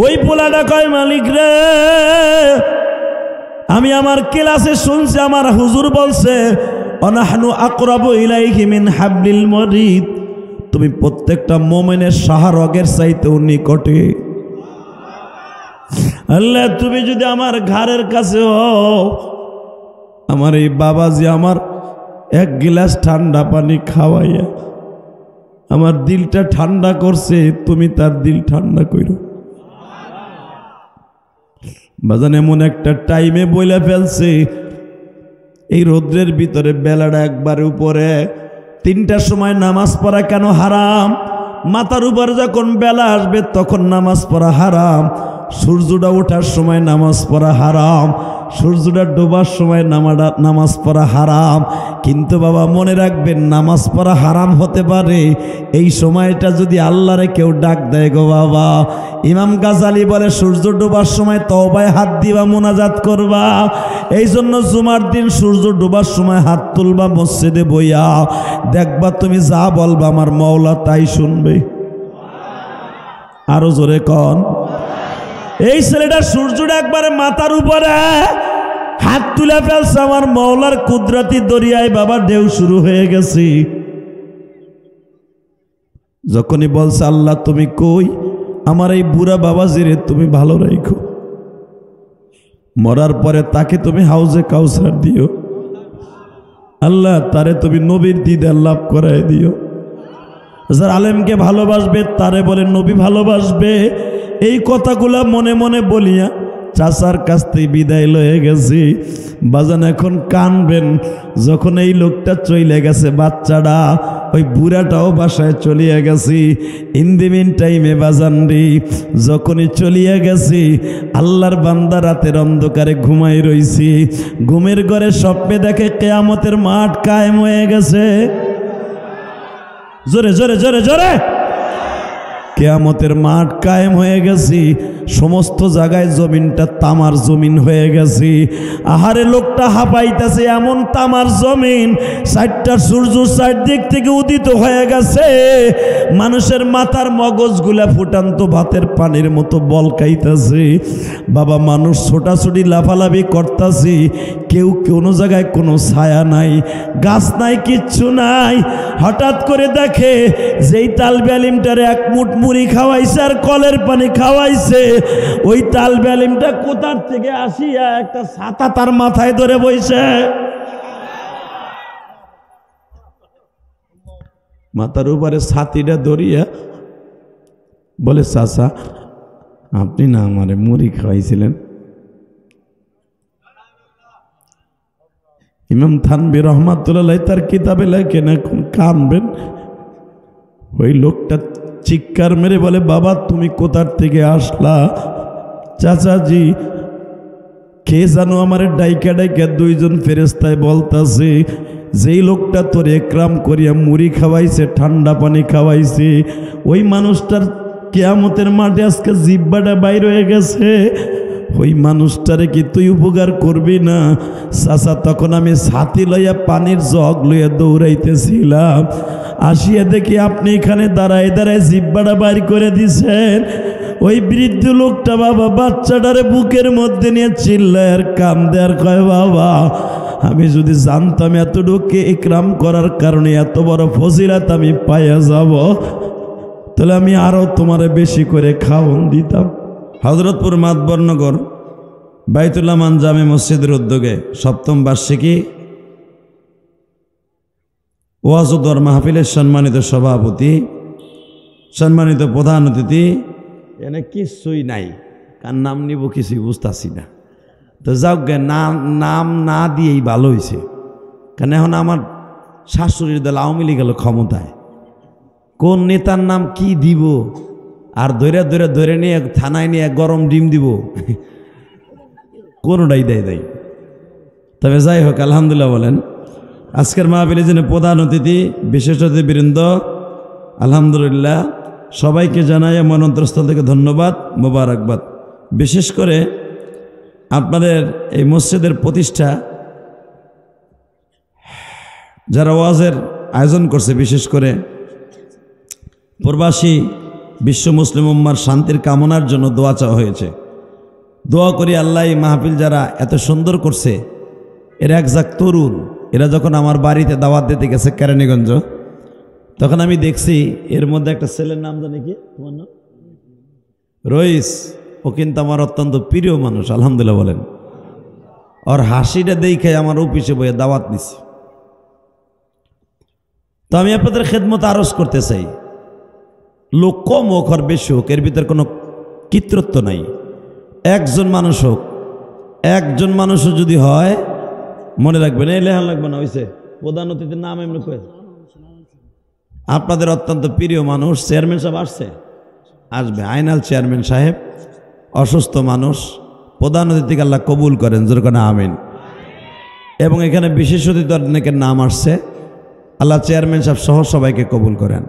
ওই পোলাটা কয় মালিক রে, আমি আমার ক্লাসে শুনছি আমার হুজুর বলছে অনাহনু আকরাবু ইলাইহি মিন হাবলিল মরিদ, তুমি প্রত্যেকটা মুমিনের শাহরগের চাইতেও নিকটে। আল্লাহ তুমি যদি আমার ঘরের কাছে হও, আমার এই বাবাজি আমার এক গ্লাস ঠান্ডা পানি খাওয়াইয়া আমার দিলটা ঠান্ডা করছে, তুমি তার দিল ঠান্ডা করো। বাজান এমন একটা টাইমে বইলা ফেলছে, এই রৌদ্রের ভিতরে বেলাটা একবার উপরে, 3টার সময় নামাজ পড়া কেন হারাম? মাথার উপরে যখন বেলা আসবে তখন নামাজ পড়া হারাম। সূর্যটা ওঠার সময় নামাজ পড়া হারাম, সূর্যটা ডোবার সময় নামাজ পড়া হারাম। কিন্তু বাবা মনে রাখবেন, নামাজ পড়া হারাম হতে পারে এই সময়টা যদি আল্লাহরে কেউ ডাক দেয় গো বাবা। ইমাম গাজালি বলে সূর্য ডোবার সময় তওবায় হাত দিবা, মোনাজাত করবা। এই জন্য জুমার দিন সূর্য ডোবার সময় হাত তুলবা মসজিদে বইয়া, দেখবা তুমি যা বলবা আমার মওলা তাই শুনবে। আরো জোরে কন। এই ছেলেটা সূর্যটা একবারে মাথার উপরে হাত তুলে ফেলছে, আমার মওলার কুদরতি দরিয়ায় বাবা ঢেউ শুরু হয়ে গেছে। যখনই বলছে আল্লাহ তুমি কই, আমার এই বুড়া বাবাজিরে তুমি ভালো রাখো, মরার পরে তাকে তুমি হাউজে কাউসার দিও, আল্লাহ তারে তুমি নবীর দিদার লাভ করায় দিও। যারা আলেমকে ভালোবাসবে তারে বলে নবী ভালোবাসবে। এই কথাগুলা মনে মনে বলিয়া চাচার কাছ থেকে বিদায় লয়ে গেছি। বাজান এখন কানবেন, যখন এই লোকটা চলে গেছে বাচ্চাটা, ওই বুড়াটাও বাসায় চলিয়া গেছি। ইন দি মিন টাইমে বাজান রে, যখনই চলিয়া গেছি আল্লাহর বান্দা রাতের অন্ধকারে ঘুমাই রইছি। ঘুমের ঘরে স্বপ্নে দেখে কিয়ামতের মাঠ কায়েম হয়ে গেছে। জোরে জোরে জোরে জোরে। কিয়ামতের মাঠ কায়েম হয়ে গেছি, সমস্ত জায়গায় জমিনটা তামার জমিন হয়ে গেছে। আহারে লোকটা হাঁপাইতেছে, এমন তামার জমিন, 4টা সূর্য 4 দিক থেকে উদিত হয়ে গেছে। মানুষের মাথার মগজগুলা ফুটান্ত ভাতের পানির মতো বলকাইতেছে। বাবা মানুষ ছোটাছুটি লাফালাফি করতেছে, কেউ কোনো জায়গায় কোনো ছায়া নাই, গাছ নাই, কিচ্ছু নাই। হঠাৎ করে দেখে যেই তালবে আলিমটারে এক মুঠ মুড়ি খাওয়াইছে আর কলের পানি খাওয়াইছে, ওই তালবে আলিমটা কোথার থেকে আসিয়া একটা ছাতা তার মাথায় ধরে বইছে। মাথার উপরে ছাতিটা ধরিয়া বলে চাচা আপনি না আমারে মুড়ি খাওয়াইছিলেন। ইমাম থানভী রহমাতুল্লাহ তার কিতাবে লেখেন, এখন কানবেন। ওই লোকটা চিৎকার মেরে বলে বাবা তুমি কোথার থেকে আসলা? চাচাজি কে জানো আমার ডাইকা ডাইকা 2জন ফেরেশতায় বলতাছে, যেই লোকটা তোর একরাম করিয়া মুড়ি খাওয়াইছে, ঠান্ডা পানি খাওয়াইছে, ওই মানুষটার কিয়ামতের মাঠে আজকে জিহ্বাটা বাইর হয়ে গেছে। ওই মানুষটারে কি তুই উপকার করবি না? চাচা তখন আমি ছাতি লইয়া পানির জগ লইয়া দৌড়াইতেছিলাম, আসিয়া দেখি আপনি এখানে দাঁড়ায় দাঁড়ায় জিহ্বাটা বাইর করে দিছেন। ওই বৃদ্ধ লোকটা বাবা বাচ্চাটারে বুকের মধ্যে নিয়ে চিল্লায় আর কান্দে আর কয় বাবা আমি যদি জানতাম এতটুকু ইকরাম করার কারণে এত বড় ফজিলত আমি পাইয়া যাব, তাহলে আমি আরো তোমারে বেশি করে খাওয়ান দিতাম। হযরতপুর মাতবরনগর বাইতুল আমান জামে মসজিদের উদ্যোগে 7ম বার্ষিকী ওয়াজ ও দোয়ার মাহফিলের সম্মানিত সভাপতি, সম্মানিত প্রধান অতিথি, এনে কিছুই নাই, কার নাম নিব কিছুই বুঝতেছি না। তো যাক গে, নাম না দিয়েই ভালো হয়েছে, কারণ এখন আমার শাশুড়ির দল আওয়ামী লীগ গেল ক্ষমতায়, কোন নেতার নাম কি দিব আর ধরে নিয়ে থানায় নিয়ে গরম ডিম দিব, কোনোটাই দেয়। তবে যাই হোক আলহামদুলিল্লাহ বলেন। আজকের মাহফিলে যিনি প্রধান অতিথি, বিশেষ অতিথিবৃন্দ, আলহামদুলিল্লাহ সবাইকে জানাই আমার অন্তরস্থল থেকে ধন্যবাদ, মোবারকবাদ। বিশেষ করে আপনাদের এই মসজিদের প্রতিষ্ঠা যারা ওয়াজের আয়োজন করছে, বিশেষ করে প্রবাসী বিশ্ব মুসলিম উম্মার শান্তির কামনার জন্য দোয়া চাওয়া হয়েছে। দোয়া করি আল্লাহ এই মাহফিল যারা এত সুন্দর করছে, এরা একজাক তরুণ, এরা যখন আমার বাড়িতে দাওয়াত দিতে গেছে কেরানীগঞ্জ, তখন আমি দেখছি এর মধ্যে একটা ছেলের নাম জানি কি, তোমার নাম রইস, ও কিন্তু আমার অত্যন্ত প্রিয় মানুষ, আলহামদুলিল্লাহ বলেন। ওর হাসিটা দেখে আমার অফিসে বইয়ে দাওয়াত নিছি। তো আমি আপনাদের খেদমত আরজ করতে চাই, লোক কম হোক আর বেশি হোক, এর ভিতরে কোনো কৃত্রত্ব নাই। একজন মানুষ হোক, একজন মানুষও যদি হয়, মনে রাখবেন, এই লেহান লাগবে না, হয়েছে প্রধান অতিথির নাম এমনি কয়ে আপনাদের অত্যন্ত প্রিয় মানুষ চেয়ারম্যান সাহেব আসছে, আসবে আইনাল চেয়ারম্যান সাহেব, অসুস্থ মানুষ, প্রধান অতিথিকে আল্লাহ কবুল করেন, জোর করে আমিন। এবং এখানে বিশেষ অতিথি অনেকের নাম আসছে, আল্লাহ চেয়ারম্যান সাহেব সহ সবাইকে কবুল করেন।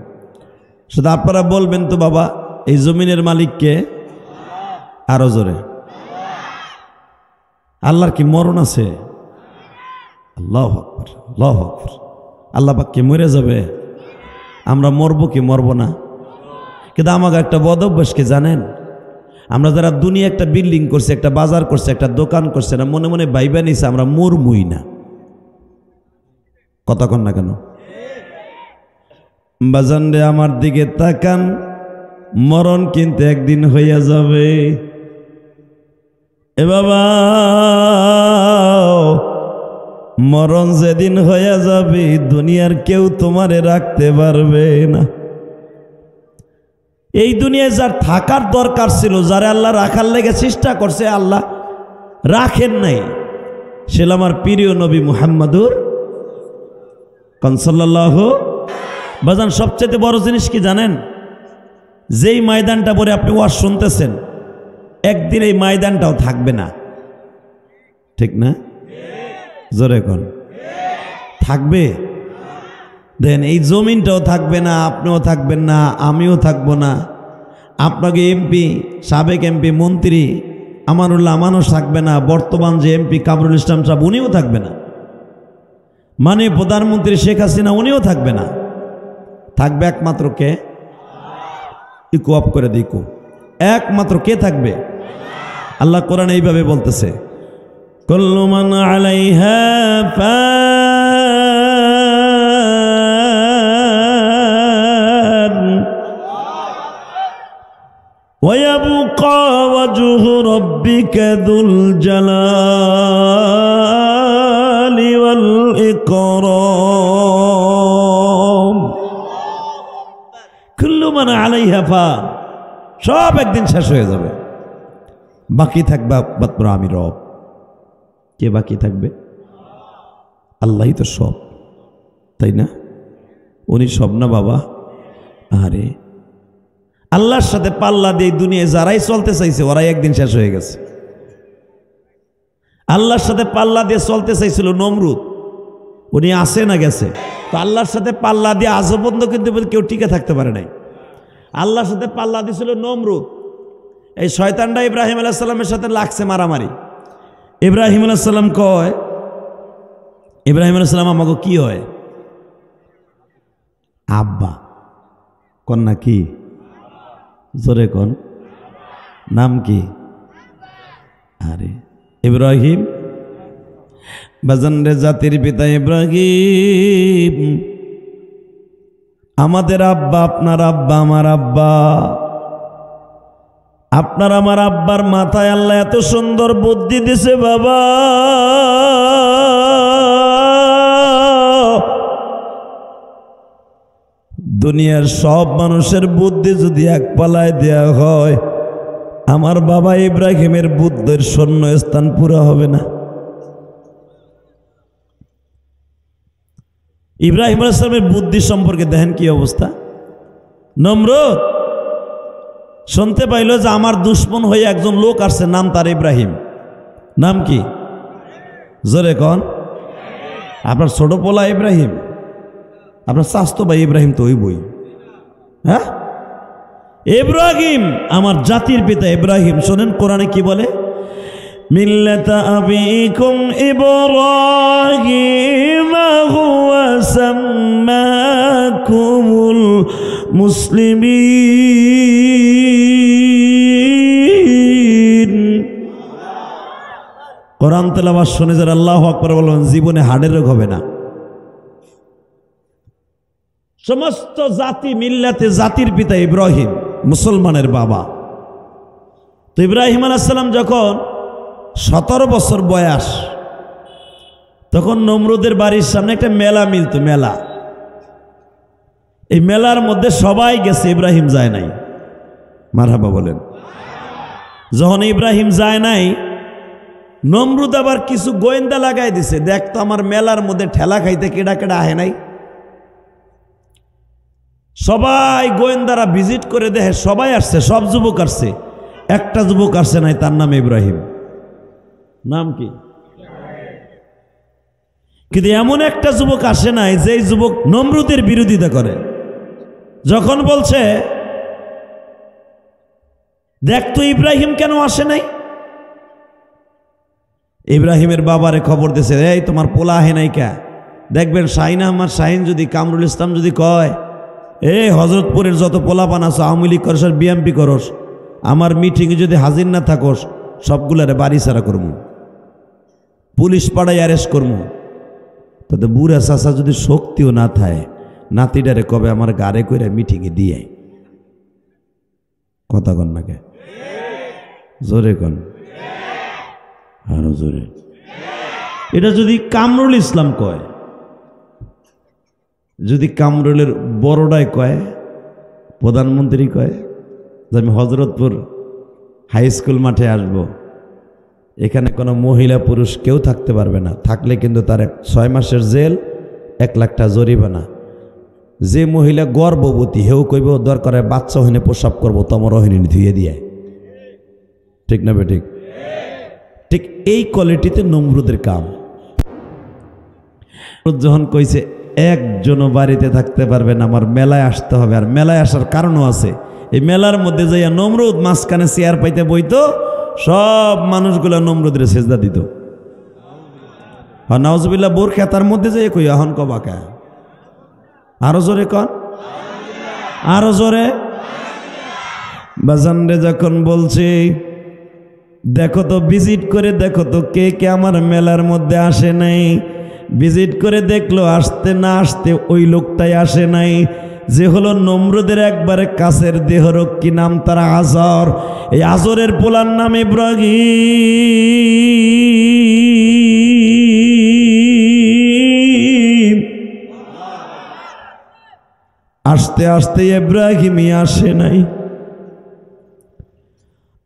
শুধু আপনারা বলবেন তো বাবা, এই জমিনের মালিককে, আরো জোরে, আল্লাহর কি মরণ আছে? আল্লাহু আকবার, আল্লাহু আকবার। আল্লাহ পাক কি মরে যাবে? আমরা মরবো কি মরব না? কিন্তু আমাকে একটা বদ অভ্যাস কি জানেন, আমরা যারা দুনিয়া একটা বিল্ডিং করছে, একটা বাজার করছে, একটা দোকান করছে না, মনে মনে ভাইবা নিছে আমরা মরমুই না। কথা কন না কেন? বাজান রে আমার দিকে তাকান, মরণ কিন্তু একদিন হইয়া যাবে। এ বাবা, মরণ যেদিন হইয়া যাবে, দুনিয়ার কেউ তোমারে রাখতে পারবে না। এই দুনিয়ায় যার থাকার দরকার ছিল, যারা আল্লাহ রাখার লেগে চেষ্টা করছে, আল্লাহ রাখেন নাই, সে আমার প্রিয় নবী মুহাম্মাদুর সাল্লাল্লাহু। বাজান সবচেয়ে বড় জিনিস কি জানেন? যেই ময়দানটা পরে আপনি ওয়াজ শুনতেছেন, একদিন এই ময়দানটাও থাকবে না, ঠিক না? জোরে কোন থাকবে? দেন এই জমিনটাও থাকবে না, আপনিও থাকবেন না, আমিও থাকবো না, আপনাকে এমপি, সাবেক এমপি, মন্ত্রী আমানুল্লাহ আমানও থাকবে না, বর্তমান যে এমপি কামরুল ইসলাম সাহেব উনিও থাকবে না, মানে প্রধানমন্ত্রী শেখ হাসিনা উনিও থাকবে না। থাকবে একমাত্র কে? ইকো অফ করে দিকো, একমাত্র কে থাকবে? আল্লাহ কোরআন এইভাবে বলতেছে, কুল্লু মান আলাইহা ফান ওয়া ইয়াবকা ওয়াজহু রাব্বিকা যুল জালালি ওয়াল ইকরাম। কুল্লু মান আলাইহা ফান, সব একদিন শেষ হয়ে যাবে, বাকি থাকবে একমাত্র আমি রব। কে বাকি থাকবে? আল্লাহই তো সব, তাই না? উনি সব না বাবা? আরে আল্লাহর সাথে পাল্লা দিয়ে দুনিয়ায় যারাই চলতে চাইছে, ওরাই একদিন শেষ হয়ে গেছে। আল্লাহর সাথে পাল্লা দিয়ে চলতে চাইছিল নমরুদ, উনি আসে না গেছে। তো আল্লাহর সাথে পাল্লা দিয়ে আজও পর্যন্ত কিন্তু কেউ টিকে থাকতে পারে নাই। আল্লাহর সাথে পাল্লা দিয়েছিল নমরুদ, এই শয়তানটা ইব্রাহিম আলাইহিস সালামের সাথে লাগছে মারামারি। ইব্রাহিম আলাইহিস সালাম কয়, ইব্রাহিম আলাইহিস সালাম আমাকে কি হয়? আব্বা। কন্যা কি? জোরে কন, নাম কি? আরে ইব্রাহিম, বাজান রে জাতির পিতা ইব্রাহিম, আমাদের আব্বা, আপনার আব্বা, আমার আব্বা। আপনার আমার আব্বার মাথায় আল্লাহ এত সুন্দর বুদ্ধি দিছে বাবা, দুনিয়ার সব মানুষের বুদ্ধি যদি এক পালায় দেয়া হয়, আমার বাবা ইব্রাহিমের বুদ্ধির শূন্য স্থান পুরা হবে না। ইব্রাহিম আলাইহিস সালামের বুদ্ধি সম্পর্কে দেখেন কি অবস্থা। নমরুদ শুনতে পাইল যে আমার দুশ্মন হয়ে একজন লোক আসছে, নাম তার ইব্রাহিম। নাম কি? জোরে কন। আপনার ছোট পোলা ইব্রাহিম, আপনার স্বাস্থ্য ভাই ইব্রাহিম তো ওই বই। হ্যাঁ, ইব্রাহিম আমার জাতির পিতা ইব্রাহিম। শোনেন কোরআনে কি বলে, মিল্লাতা আবিকুম ইব্রাহিম হুয়া সাম্মাকুমুল মুসলিমিন। কোরআন তেলাওয়াত শুনে যারা আল্লাহু আকবার বলবেন জীবনে হার্টের রোগ হবে না। সমস্ত জাতি মিল্লাতে জাতির পিতা ইব্রাহিম, মুসলমানের বাবা। তো ইব্রাহিম আলাইহিস সালাম যখন 17 বছর বয়স, তখন নমরুদের বাড়ির সামনে একটা মেলা মিলত, মেলা। এই মেলার মধ্যে সবাই গেছে, ইব্রাহিম যায় নাই। মারহাবা বলেন। যখন ইব্রাহিম যায় নাই, নমরুদ আবার কিছু গোয়েন্দা লাগাই দিছে, দেখতো আমার মেলার মধ্যে ঠেলা খাইতে কেডা কেডা আহে নাই। সবাই গোয়েন্দারা ভিজিট করে দেখে সবাই আসছে, সব যুবক আসছে, একটা যুবক আসছে নাই, তার নাম ইব্রাহিম। নাম কি? কিন্তু এমন একটা যুবক আসে নাই যে যুবক নমরুদের বিরোধিতা করে। যখন বলছে দেখতো ইব্রাহিম কেন আসে নাই, ইব্রাহিমের বাবারে খবর দিয়েছে, এই তোমার পোলা আহে নাই কে? দেখবেন শাহিন আহমদ শাহিন যদি, কামরুল ইসলাম যদি কয়, এই হজরতপুরের যত পোলাপান আছো, আওয়ামী লীগ করস আর বিএমপি করস, আমার মিটিংয়ে যদি হাজির না থাকস, সবগুলারে বাড়ি ছাড়া করবো, পুলিশ পাড়ায় অ্যারেস্ট করবো। তাতে বুড়া চাষা যদি শক্তিও না থাকে, নাতিটারে কবে আমার গাড়ে করে মিটিংয়ে দিয়ে। কথা কন নাকে, জোরে কন, আরো জোরে। এটা যদি কামরুল ইসলাম কয়, যদি কামরুলের বড়টাই কয়, প্রধানমন্ত্রী কয় যে আমি হজরতপুর হাই স্কুল মাঠে আসব, এখানে কোনো মহিলা পুরুষ কেউ থাকতে পারবে না, থাকলে কিন্তু তার 6 মাসের জেল, 1 লাখ টাকা জরিমানা। যে মহিলা গর্ভবতী হেউ কইব দরকারে বাচ্চা হইনে প্রসাব করবো, তোমার হইনি ধুয়ে দিয়ে। ঠিক না বেঠিক? ঠিক এই কোয়ালিটিতে নমরুদের কাম। যখন কইছে একজনও বাড়িতে থাকতে পারবে না, আমার মেলায় আসতে হবে। আর মেলায় আসার কারণও আছে। এই মেলার মধ্যে যাইয়া নমরুদ মাঝখানে চেয়ার পাইতে বইতো, সব মানুষগুলা নমরুদের সেজদা দিত। নাউজুবিল্লাহ। বোর খেতার মধ্যে যাই কই এখন কবাকা, আরো জোরে কন, আরো জোরে। বাজানরে যখন বলছি দেখো তো, ভিজিট করে দেখো তো কে কে আমার মেলার মধ্যে আসে নাই। ভিজিট করে দেখলো, আসতে না আসতে ওই লোকটাই আসে নাই, যে হলো নমরুদের একবারে কাছের দেহরক্ষী, নাম তার আজর। এই আজরের পোলার নাম ইব্রাহিম। আসতে আসতে ইব্রাহিমই আসে নাই।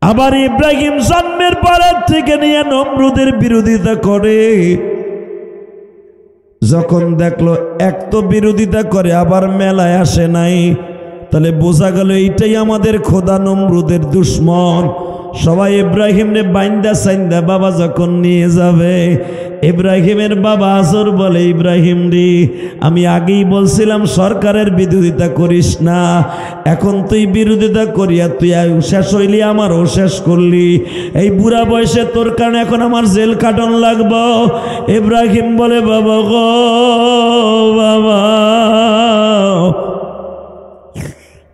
আবার ইব্রাহিম জন্মের পরের থেকে নিয়ে নমরুদের বিরোধিতা করে। যখন দেখলো এক তো বিরোধিতা করে, আবার মেলায় আসে নাই, তাহলে বোঝা গেল এইটাই আমাদের খোদা নমরুদের দুশ্মন। সবাই ইব্রাহিমরে বাইন্দা সাইন্দা বাবা যখন নিয়ে যাবে, ইব্রাহিমের বাবা আজর বলে, ইব্রাহিম রে, আমি আগেই বলছিলাম সরকারের বিরোধিতা করিস না, এখন তুই বিরোধিতা করিয়া তুই শেষ হইলি, আমারও শেষ করলি। এই বুড়া বয়সে তোর কারণে এখন আমার জেল কাটন লাগবো। ইব্রাহিম বলে, বাবা গো বাবা,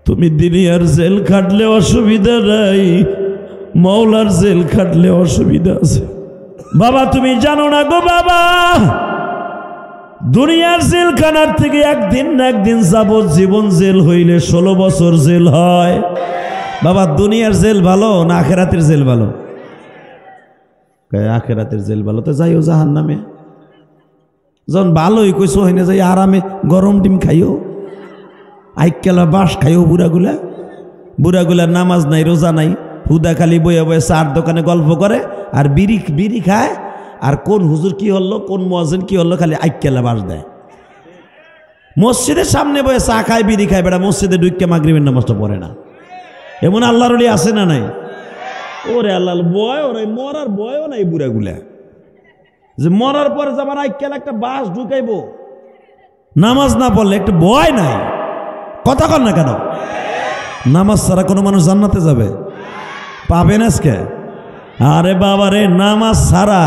তুমি দুনিয়ার জেল খাটলে অসুবিধা নাই, মৌলার জেল খাটলে অসুবিধা আছে। বাবা তুমি জানো না গো বাবা, দুনিয়ার জেলখানার থেকে একদিন না একদিন যাবজ্জীবন জেল হইলে 16 বছর জেল হয়। বাবা দুনিয়ার জেল ভালো না আখেরাতের জেল ভালো? আখেরাতের জেল ভালো। তো যাইও জাহান্নামে, যখন ভালোই কইছো হইনে যাই আরামে গরম ডিম খাইও, আইকেলা বাস খাইও। বুড়াগুলা নামাজ নাই, রোজা নাই, হুদা খালি বইয়া বয়ে চার দোকানে গল্প করে আর বিড়ি খায়। আর কোন হুজুর কি হলো, কোন মুয়াজ্জিন কি হলো, খালি আইকেলা বাস দেয়। মসজিদের সামনে বয়ে চা খায়, বিড়ি খায়, বেটা মসজিদে ঢুকে মাগরিবের নামাজটা পড়ে না। এমন আল্লাহর ওলি আছে না নাই? ওরে আল্লাহ, বয় ওরে মরার বয়ও নাই বুড়াগুলা, যে মরার পরে যাবার আইকেলা একটা বাস ঢুকাইবো, নামাজ না পড়লে একটা ভয় নাই। কথা কর না কেন? নামাজ ছাড়া কোনো মানুষ জান্নাতে যাবে? পাবেন আজকে? আরে বাবারে, নামাজ ছাড়া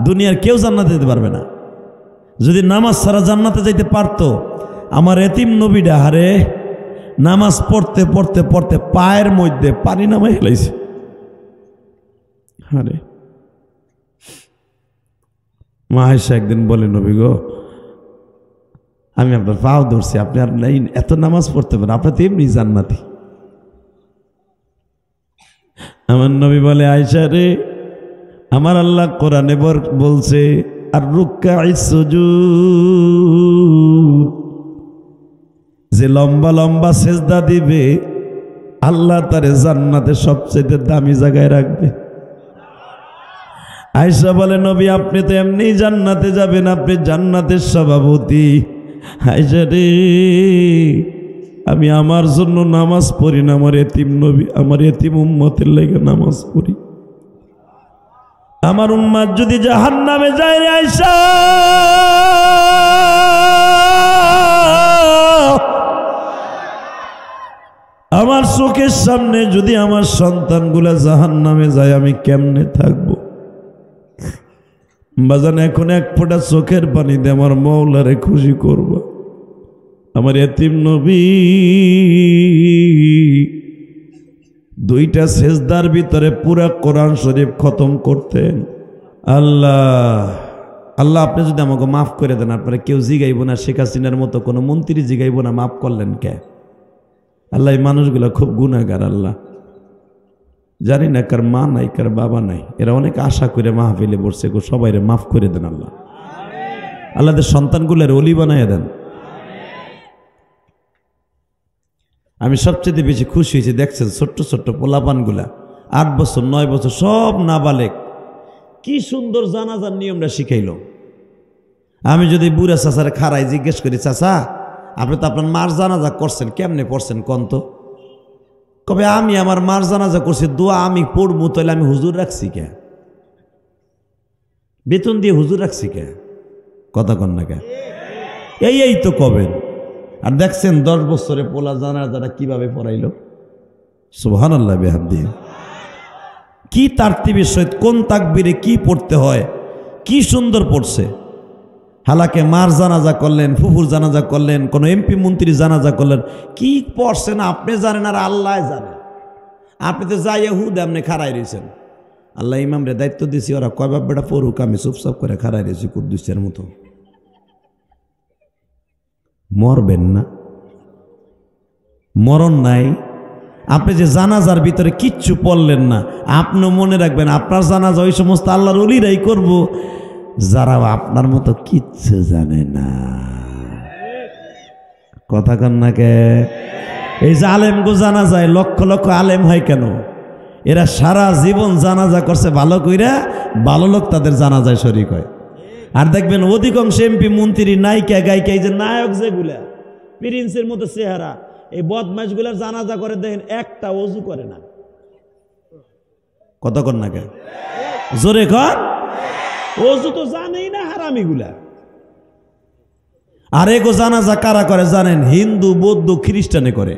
দুনিয়ার কেউ জান্নাতে যেতে পারবে না। যদি নামাজ ছাড়া জান্নাতে যাইতে পারতো, আমার এতিম নবীটা হারে নামাজ পড়তে পড়তে পড়তে পায়ের মধ্যে পানি নামাই হেলাইছে। আরে মা আয়েশা একদিন বলে, নবী গো, আমি আপনার পাও ধরছি, আপনি আর এত নামাজ পড়তে পারেন, আপনার তো এমনি জান্নাতি। আমার নবী বলে, আয়েশা রে, আমার আল্লাহ কোরআনে বলছে, আর রুক্কাই সুজুদ, যে লম্বা লম্বা সেজদা দিবে আল্লাহ তারে জান্নাতে সবচেয়ে দামি জায়গায় রাখবে। আয়েশা বলে, নবী আপনি তো এমনি জান্নাতে যাবেন, আপনি জান্নাতের সভাপতি। আয়েশা রে, আমি আমার জন্য নামাজ পড়ি না, আমার এতিম নবী, আমার এতিম উম্মতের লাগি নামাজ পড়ি। আমার উম্মত যদি জাহান্নামে যায় রে আয়েশা, আমার চোখের সামনে যদি আমার সন্তানগুলা জাহান্নামে যায়, আমি কেমনে থাকবো? বাজান, এখন এক ফোঁটা চোখের পানি দিয়ে আমার মওলারে খুশি করব। আমার এতিম নবী দুইটা সেজদার ভিতরে পুরা কোরআন শরীফ খতম করতেন। আল্লাহ আল্লাহ, আপনি যদি আমাকে মাফ করে দেন, আপনারা কেউ জিগাইব না, শেখ হাসিনার মতো কোনো মন্ত্রী জিগাইব না, মাফ করলেন কে? আল্লাহ, এই মানুষগুলো খুব গুনাহগার। আল্লাহ, জানি না কার মা নাই, কার বাবা নাই, এরা অনেক আশা করে মাহফিলে বসছে, সবাইরে মাফ করে দেন আল্লাহ। আল্লাহদের সন্তানগুলোর অলি বানাইয়া দেন। আমি সবচেয়ে বেশি খুশি হয়েছি, দেখছেন ছোট্ট ছোট্ট পোলাপানগুলা, 8 বছর 9 বছর, সব নাবালেক, কি সুন্দর জানাজার নিয়মটা শিখাইল। আমি যদি বুড়া চাচারে খাড়াই জিজ্ঞেস করি, চাচা আপনি তো আপনার মার জানাজা করছেন, কেমনে পড়ছেন কোন তো? কবে আমি আমার মার জানাজা করছি, দোয়া আমি পড়বো, তাহলে আমি হুজুর রাখছি কে? বেতন দিয়ে হুজুর রাখছি কে? কথা কন না কে? এই তো কবেন। আর দেখছেন 10 বছরে পোলা জানাজাটা কিভাবে পড়াইল। সুবহানাল্লাহ বিহামদি। কি তারতিবের সহিত কোন তাকবীরে কি পড়তে হয়, কি সুন্দর পড়ছে। হালাকে মার জানাজা করলেন, ফুফুর জানাজা করলেন, কোনো এমপি মন্ত্রী জানাজা করলেন, কি পড়ছেন আপনি জানেন আর আল্লাহ জানে। আপনি তো যাই হুদ আপনি খাড়াই রয়েছেন। আল্লাহ ইমামরে দায়িত্ব দিয়েছি, ওরা কয় বাপ বেটা পড়ুক, আমি চুপচাপ করে খাড়াই রয়েছি কুদ্দুসের মতো। মরবেন না, মরণ নাই। আপনি যে জানাজার ভিতরে কিচ্ছু পড়লেন না, আপনি মনে রাখবেন আপনার জানাজা ওই সমস্ত আল্লাহর ওলিরাই করব যারা আপনার মতো কিচ্ছু জানে না। কথা কন না কে? এই যে আলেম গো জানা যায়, লক্ষ লক্ষ আলেম হয় কেন? এরা সারা জীবন জানাজা করছে ভালো কইরা, ভালো লোক তাদের জানাজায় শরীক হয়। আর দেখবেন অধিকাংশ এমপি মন্ত্রী, নায়িকা গায়িকা, এই যে নায়ক যেগুলা প্রিন্সের মতো চেহারা, এই বদমাইশগুলার জানাজা করে দেখেন একটা ওযু করে না। কথা কন না কে? জোরে কর। ওযু তো জানেই না হারামিগুলা। আর এগো জানাজা কারা করে জানেন? হিন্দু, বৌদ্ধ, খ্রিস্টানে করে।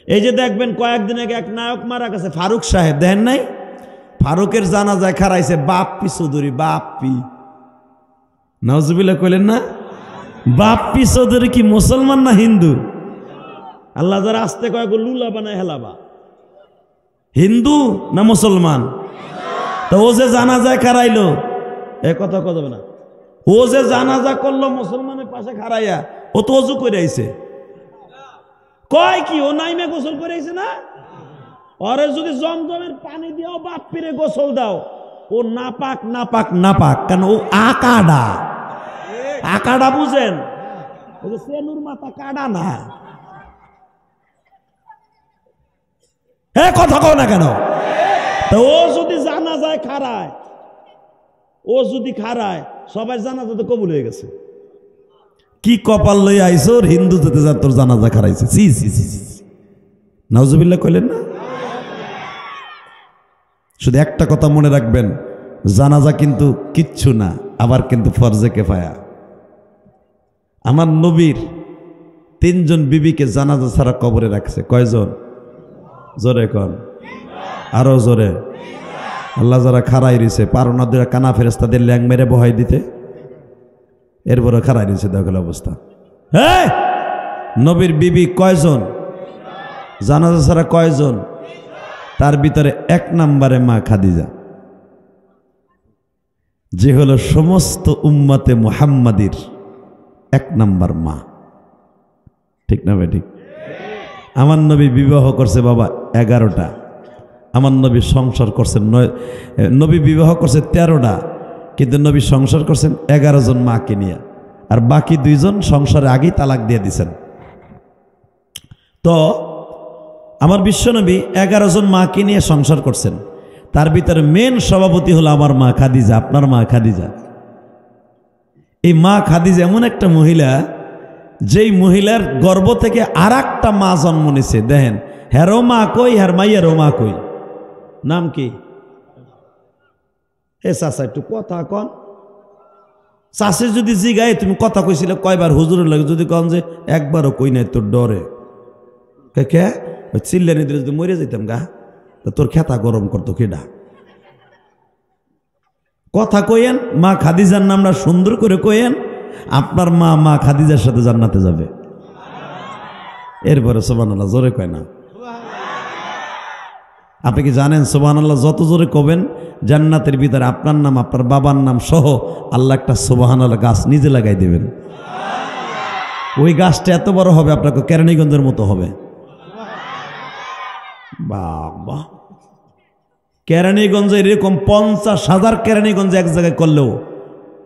এই যে দেখবেন কয়েকদিন আগে এক নায়ক মারা গেছে, ফারুক সাহেব, দেখেন নাই? ফারুকের জানাজায় খারাইছে বাপ্পি চৌধুরী। বাপ্পি, নাউজুবিল্লাহ কইলেন না? বাপ্পি চৌধুরী কি মুসলমান না হিন্দু? আল্লাহ যারা আসতে কয়েক লুলা বানায় হেলাবা, হিন্দু না মুসলমান? তো ও যে জানাজায় খারাইলো, এ কথা কথা না, ও যে জানাজা করলো মুসলমানের পাশে খারাইয়া, ও তো ওযু করে আইছে। কয় কি ও নাইমে গোসল করে আইছে না? ওরে যদি জমজমের পানি দিও, বাপ্পিরে গোসল দাও, ও নাপাক নাপাক নাপাক। কেন? ও আকাডা। আকাডা বুঝেন? ও যে সেনুর মাথা কাডা না। কথা কও না কেন? তো ও যদি জানাজায় খারায়, ও যদি খারায়, সবাই জানাজা তো কবুল হয়ে গেছে। কি কপাল লই আইছো, হিন্দু যেতে যা তোর জানাজা খারাইছে। সি সি সি সি, নাউজুবিল্লাহ কইলেন না? শুধু একটা কথা মনে রাখবেন, জানাজা কিন্তু কিচ্ছু না, আবার কিন্তু ফরজে কিফায়া। আমার নবীর 3 জন বিবিকে জানাজা ছাড়া কবরে রাখছে। কয়জন? জোরে কন, আরো জোরে। আল্লাহ যারা খাড়াই রয়েছে পারো না দুরা কানা ফেরেস্তাদের ল্যাং মেরে বহাই দিতে, এরপরে খাড়াই রয়েছে দেখল অবস্থা। হ্যাঁ, নবীর বিবি কয়জন, জানাজা ছাড়া কয়জন? তার ভিতরে 1 নম্বরে মা খাদিজা, যে হলো সমস্ত উম্মতে মুহাম্মাদির 1 নম্বর মা। ঠিক না ভাই? ঠিক। আমার নবী বিবাহ করছে বাবা 11টা, আমার নবী সংসার করছেন নবী বিবাহ করছে 13টা, কিন্তু নবী সংসার করছেন 11 জন মাকে নিয়ে, আর বাকি 2 জন সংসারে আগেই তালাক দিয়ে দিছেন। তো আমার বিশ্বনবী 11 জন মাকে নিয়ে সংসার করছেন, তার ভিতরে মেন সভাপতি হলো আমার মা খাদিজা, আপনার মা খাদিজা। এই মা খাদিজা এমন একটা মহিলা, যেই মহিলার গর্ভ থেকে আর একটা মা জন্ম নিছে। দেখেন, হেরো মা কই, হের মাইয়ারও মা কই, নাম কি? এ চাচা একটু কথা কন। চাষে যদি জিগায় তুমি কথা কইছিলে কয়বার হুজুরের লাগে, যদি কন যে একবারও কই নাই তোর ডরে, কে ওই চিল্লানি দিলে যদি মরে যেতাম গা, তা তোর খেতা গরম করতো কেডা? কথা কইয়েন, মা খাদিজার নামটা সুন্দর করে কইয়েন, আপনার মা মা খাদিজার সাথে জান্নাতে যাবে। এরপরে সুবহানাল্লাহ জোরে কয় না? আপনি কি জানেন সুবহানাল্লাহ যত জোরে কবেন জান্নাতের ভিতরে আপনার নাম আপনার বাবার নাম সহ আল্লাহ একটা সুবহানাল্লাহ গাছ নিজে লাগাই দেবেন। ওই গাছটা এত বড় হবে আপনাকে কেরানীগঞ্জের মতো হবে। বাবা, কেরানীগঞ্জে এরকম 50,000 কেরানীগঞ্জে এক জায়গায় করলেও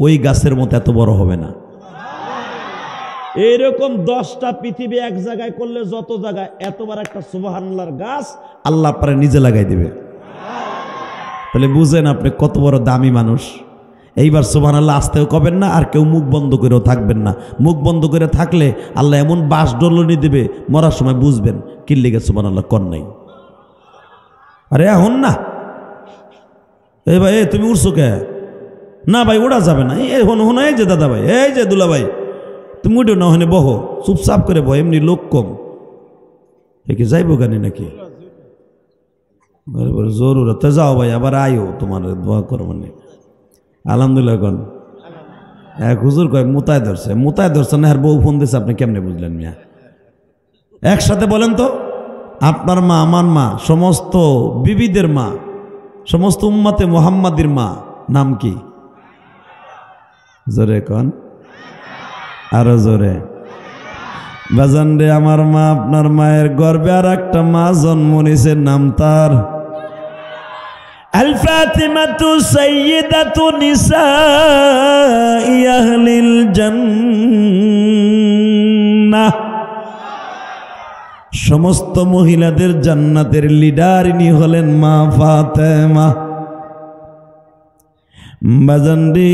ওই গাছের মতো এত বড় হবে না। এরকম 10টা পৃথিবী এক জায়গায় করলে যত জায়গায় এতবার একটা সুবহানাল্লাহর গাছ আল্লাহ আপনারা নিজে লাগাই দিবে। তাহলে বুঝেন আপনি কত বড় দামি মানুষ। এইবার সুবহানাল্লাহ আসতেও কবেন না, আর কেউ মুখ বন্ধ করেও থাকবেন না। মুখ বন্ধ করে থাকলে আল্লাহ এমন বাস ডলনি দেবে, মরার সময় বুঝবেন কি লিগে সুবহানাল্লাহ কর নাই। আরে এখন না, এই ভাই তুমি উঠছো কে? না ভাই ওরা যাবে না, এই হন এই যে দাদা ভাই, এই যে দুলা ভাই, তুমি উঠো না, ওখানে বহো, চুপচাপ করে বহ, এমনি লোক কম। একে যাইবো গানি নাকি? জরুরত যাও ভাই, আবার আয়ো, তোমার দোয়া করো মানে। আলহামদুলিল্লাহ কন। এক হুজুর কয় মুতায় ধরছে না, আর বউ ফোন দিয়েছে, আপনি কেমনে বুঝলেন মিয়া? একসাথে বলেন তো, আপনার মা আমার মা, সমস্ত বিবিদের মা, সমস্ত উম্মতে মুহাম্মাদির মা নাম কি? জোরে কন, আরো জোরে। বাজান রে, আমার মা আপনার মায়ের গর্ভে আর একটা মা জন্ম নিছে, নাম তার আল ফাতিমাতু সাইয়্যিদাতু নিসাই আহলিল জান্নাহ। সমস্ত মহিলাদের জান্নাতের লিডারিনী হলেন মা ফাতেমা। বাজান রে,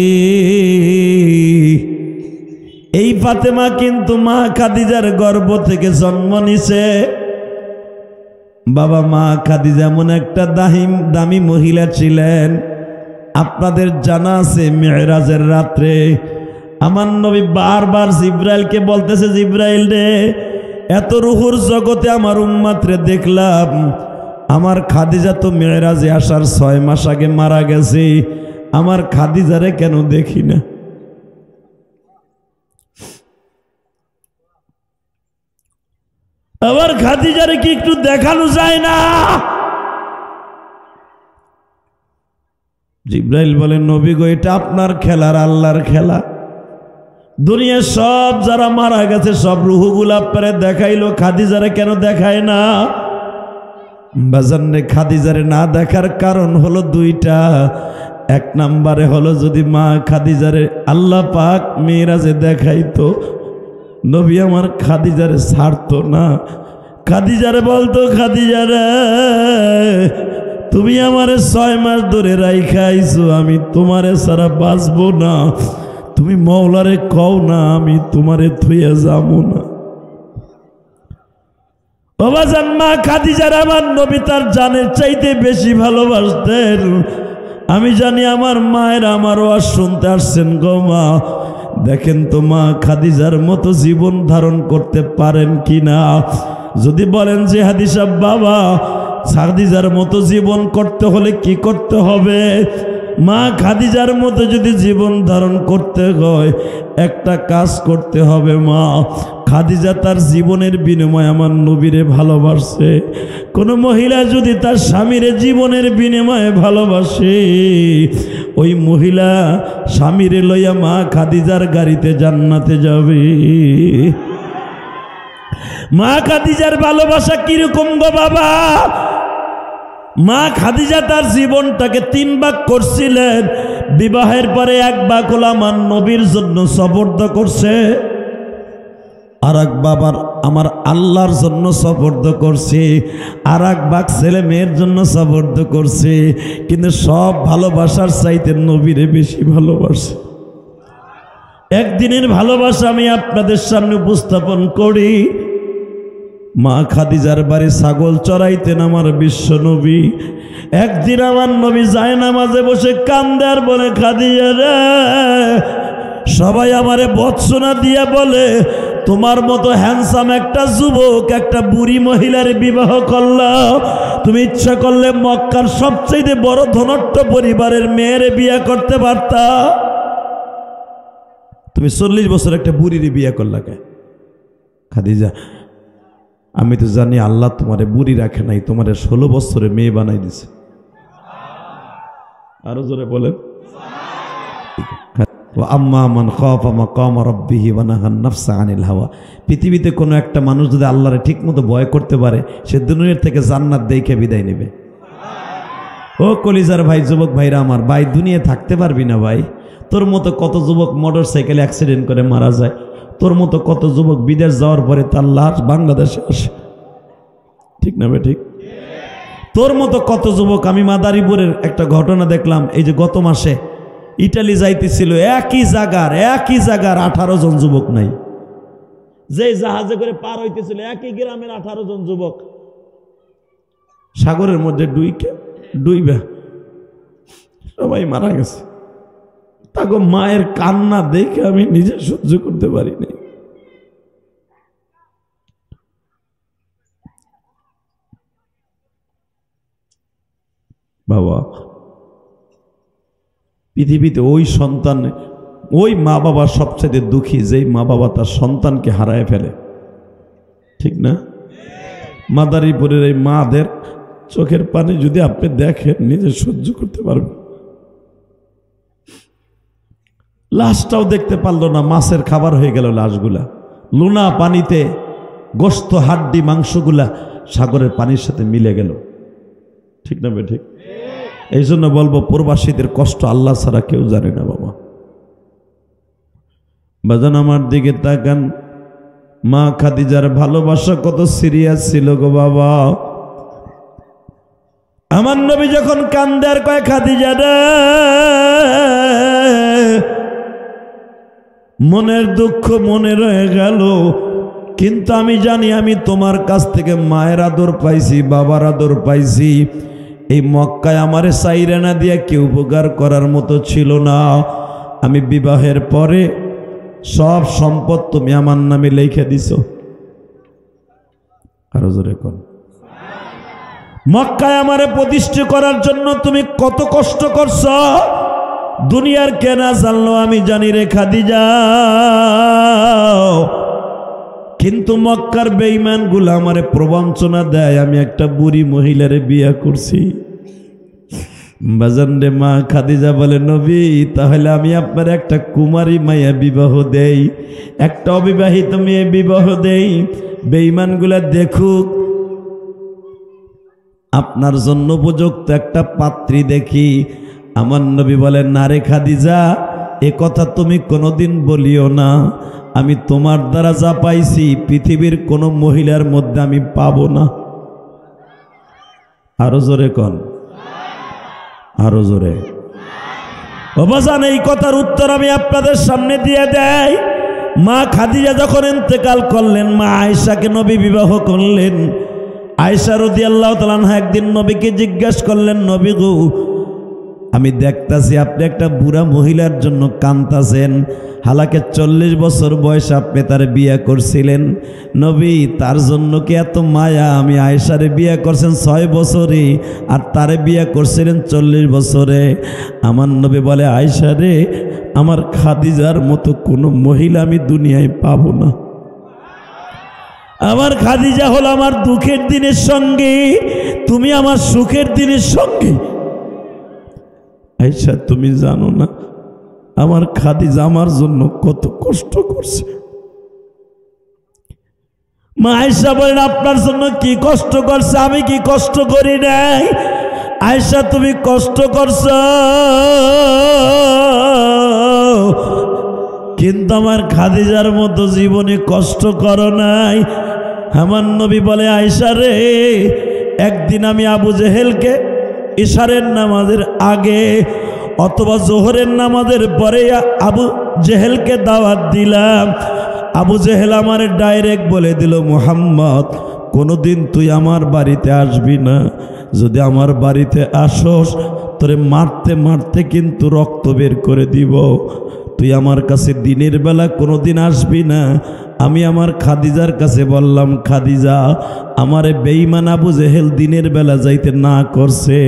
এই ফাতেমা কিন্তু মা খাদিজার গর্ভ থেকে জন্ম নিছে। বাবা, মা খাদিজা এমন একটা দামি মহিলা ছিলেন। আপনাদের জানা আছে মেরাজের রাত্রে আমার নবী বারবার জিব্রাইলকে বলতেছে, জিব্রাইল রে, এত রুহুর জগতে আমার উম্মত রে দেখলাম, আমার খাদিজা তো মেরাজে আসার 6 মাস আগে মারা গেছে, আমার খাদিজারে কেন দেখি না? আবার খাদিজারে কি একটু দেখানো যায় না? জিব্রাইল বলেন, নবী গো, এটা আপনার খেলার আল্লাহর খেলা। দুনিয়ার সব যারা মারা গেছে সব রুহুগুলা আপনারে দেখাইলো, খাদিজারে কেন দেখায় না? বাজানে, খাদিজারে না দেখার কারণ হলো 2টা। 1 নম্বরে হলো, যদি মা খাদিজারে আল্লাহ পাক মেরাজে দেখাইতো, নবী আমার খাদিজারে ছাড়তো না। খাদিজারে বলতো, খাদিজারে তুমি আমারে 6 মাস ধরে রাইখা আইছো, আমি তোমারে ছাড়া বাঁচবো না, তুমি মওলারে কও না আমি তোমারে থুইয়া যাবো না। বাবা জান, মা খাদিজার আমার নবী তার জানের চাইতে বেশি ভালোবাসতেন। আমি জানি আমার মায়ের আমার ওয়াজ শুনতে আসছেন গো মা, দেখেন তো মা খাদিজার মতো জীবন ধারণ করতে পারেন কিনা। যদি বলেন যে হাদি সাহেব বাবা খাদিজার মতো জীবন করতে হলে কি করতে হবে? মা খাদিজার মতো যদি জীবন ধারণ করতে হয় একটা কাজ করতে হবে। মা খাদিজা তার জীবনের বিনিময়ে আমার নবীরে ভালোবাসে। কোনো মহিলা যদি তার স্বামীর জীবনের বিনিময়ে ভালোবাসে, ওই মহিলা স্বামীরে লইয়া মা খাদিজার গাড়িতে জান্নাতে যাবে। মা খাদিজার ভালোবাসা কিরকম গো বাবা? মা খাদিজা তার জীবনটাকে 3 ভাগ করছিলেন। বিবাহের পরে 1 ভাগ হলো আমার নবীর জন্য সপর্দ করছে, আর 1 ভাগ আমার আল্লাহর জন্য সপর্দ করছে, আর 1 ভাগ ছেলে মেয়ের জন্য সপর্দ করছে। কিন্তু সব ভালোবাসার চাইতে নবীরে বেশি ভালোবাসে। একদিনের ভালোবাসা আমি আপনাদের সামনে উপস্থাপন করি। মা খাদিজার বাড়ি ছাগল চড়াইতেন আমার বিশ্ব নবী। একদিন আমার নবী যায় নামাজে বসে কান্দে আর বলে, খাদিজা রে, সবাই আমারে বৎসনা দিয়া বলে তোমার মতো হ্যান্ডসাম একটা যুবক একটা বুড়ি মহিলার বিবাহ করলা। তুমি ইচ্ছা করলে মক্কার সবচেয়ে বড় ধনট্ট পরিবারের মেয়ের বিয়ে করতে পারতা। তুমি 40 বছর একটা বুড়ির বিয়ে করলা কে? খাদিজা, আমি তো জানি আল্লাহ তোমারে বুড়ি রাখে নাই, তোমারে 16 বছরে মেয়ে বানাই দিছে। আরো জোরে বলেন। আম্মা মান খাফা মাকাম রাব্বিহি ওয়া নাহান নাফসা আনিল হাওয়া। পৃথিবীতে কোনো একটা মানুষ যদি আল্লাহরে ঠিকমতো ভয় করতে পারে, সে দুনিয়ার থেকে জান্নাত দেখে বিদায় নেবে। ও কলিজার ভাই, যুবক ভাইরা আমার, ভাই দুনিয়া থাকতে পারবি না ভাই। তোর মতো কত যুবক মোটর সাইকেলে অ্যাক্সিডেন্ট করে মারা যায়। তোর মতো কত যুবক বিদেশ যাওয়ার পরে তার লাশ বাংলাদেশে আসে, ঠিক না ভাই? ঠিক। তোর মতো কত যুবক, আমি মাদারীপুরের একটা ঘটনা দেখলাম, এই যে গত মাসে ইটালি যাইতেছিল, একই জায়গার 18 জন যুবক নাই। যে জাহাজে করে পার হইতেছিল একই গ্রামের 18 জন যুবক সাগরের মধ্যে ডুইবা সবাই মারা গেছে। তাকে মায়ের কান্না দেখে আমি নিজে সহ্য করতে পারিনি। বাবা, পৃথিবীতে ওই সন্তান, ওই মা বাবা সবচেয়ে দুঃখী যেই মা বাবা তার সন্তানকে হারায় ফেলে, ঠিক না? মাদারীপুরের এই মাদের চোখের পানি যদি আপনি দেখেন নিজে সহ্য করতে পারবেন। লাশটাও দেখতে পারলো না, মাছের খাবার হয়ে গেল লাশগুলা। লুনা পানিতে গোস্ত হাড্ডি মাংসগুলা সাগরের পানির সাথে মিলে গেল, ঠিক না বে? ঠিক। এই জন্য বলবো, প্রবাসীদের কষ্ট আল্লাহ ছাড়া কেউ জানে না বাবা। বাজান আমার দিকে তাকান, মা খাদিজার ভালোবাসা কত সিরিয়াস ছিল গো বাবা। আমার নবী যখন কান্দে আর কয়, খাদিজা রে, মনের দুঃখ মনে রয়ে গেল, কিন্তু আমি জানি আমি তোমার কাছ থেকে মায়ের আদর পাইছি, বাবার আদর পাইছি। এই মক্কায় আমারে সাইরানা দিয়া কেউ উপকার করার মতো ছিল না। আমি বিবাহের পরে সব সম্পদ তুমি আমার নামে লিখে দিছো। আরো জোরে কোন। মক্কায় আমারে প্রতিষ্ঠা করার জন্য তুমি কত কষ্ট করছো, দুনিয়ার কেনা জানলো আমি জানি রে খাদিজা। কিন্তু মক্কার বেঈমান গুলা আমারে প্রবঞ্চনা দেয় আমি একটা বুড়ি মহিলারে বিয়ে করছি। বাজান রে, মা খাদিজা বলে, নবী তাহলে আমি আপনার একটা কুমারী মাইয়া বিবাহ দেই, একটা অবিবাহিত মেয়ে বিবাহ দেই, বেঈমান গুলা দেখুক, আপনার জন্য উপযুক্ত একটা পাত্রী দেখি। আমার নবী বলেন, না রে খাদিজা, এ কথা তুমি কোনোদিন বলিও না। আমি তোমার দ্বারা যা পাইছি পৃথিবীর কোনো মহিলার মধ্যে আমি পাবো না। আরো জোরে কন, আরো জোরে। বাবাজান, এই কথার উত্তর আমি আপনাদের সামনে দিয়ে দেই। মা খাদিজা যখন ইন্তেকাল করলেন, মা আয়েশাকে নবী বিবাহ করলেন। আয়েশা রাদিয়াল্লাহু তাআলা আনহা একদিন নবীকে জিজ্ঞাসা করলেন, নবী গো, আমি দেখতাছি আপনি একটা বুড়া মহিলার জন্য কাঁদতাছেন, হালাকে 40 বছর বয়স আপনি তার বিয়ে করছিলেন। নবী তার জন্য কি এত মায়া? আমি আয়েশারে বিয়ে করছেন 6 বছরে আর তারে বিয়ে করছিলেন 40 বছরে। আমার নবী বলে, আয়েশা রে, আমার খাদিজার মতো কোনো মহিলা আমি দুনিয়ায় পাবো না। আমার খাদিজা হলো আমার দুঃখের দিনের সঙ্গে, তুমি আমার সুখের দিনের সঙ্গে। আয়েশা তুমি জানো না আমার খাদিজা আমার জন্য কত কষ্ট করছে। মা আয়েশা বলেন, আপনার জন্য কি কষ্ট করছে? আমি কি কষ্ট করি নাই? আয়েশা তুমি কষ্ট করছো, কিন্তু আমার খাদিজার মতো জীবনে কষ্ট করো নাই। আমার নবী বলে, আয়েশা রে, একদিন আমি আবু জেহেলকে ইশারের নামাজের আগে অথবা জোহরের নামাজের পরে আবু জেহেলকে দাওয়াত দিলাম। আবু জেহেল আমার ডাইরেক্ট বলে দিল, মুহাম্মদ কোনোদিন তুই আমার বাড়িতে আসবি না, যদি আমার বাড়িতে আসস তোরে মারতে মারতে কিন্তু রক্ত বের করে দিব। তুই আমার কাছে দিনের বেলা কোনোদিন আসবি না। আমি আমার খাদিজার কাছে বললাম, খাদিজা আমারে বেঈমান আবু জেহেল দিনের বেলা যাইতে না করছে।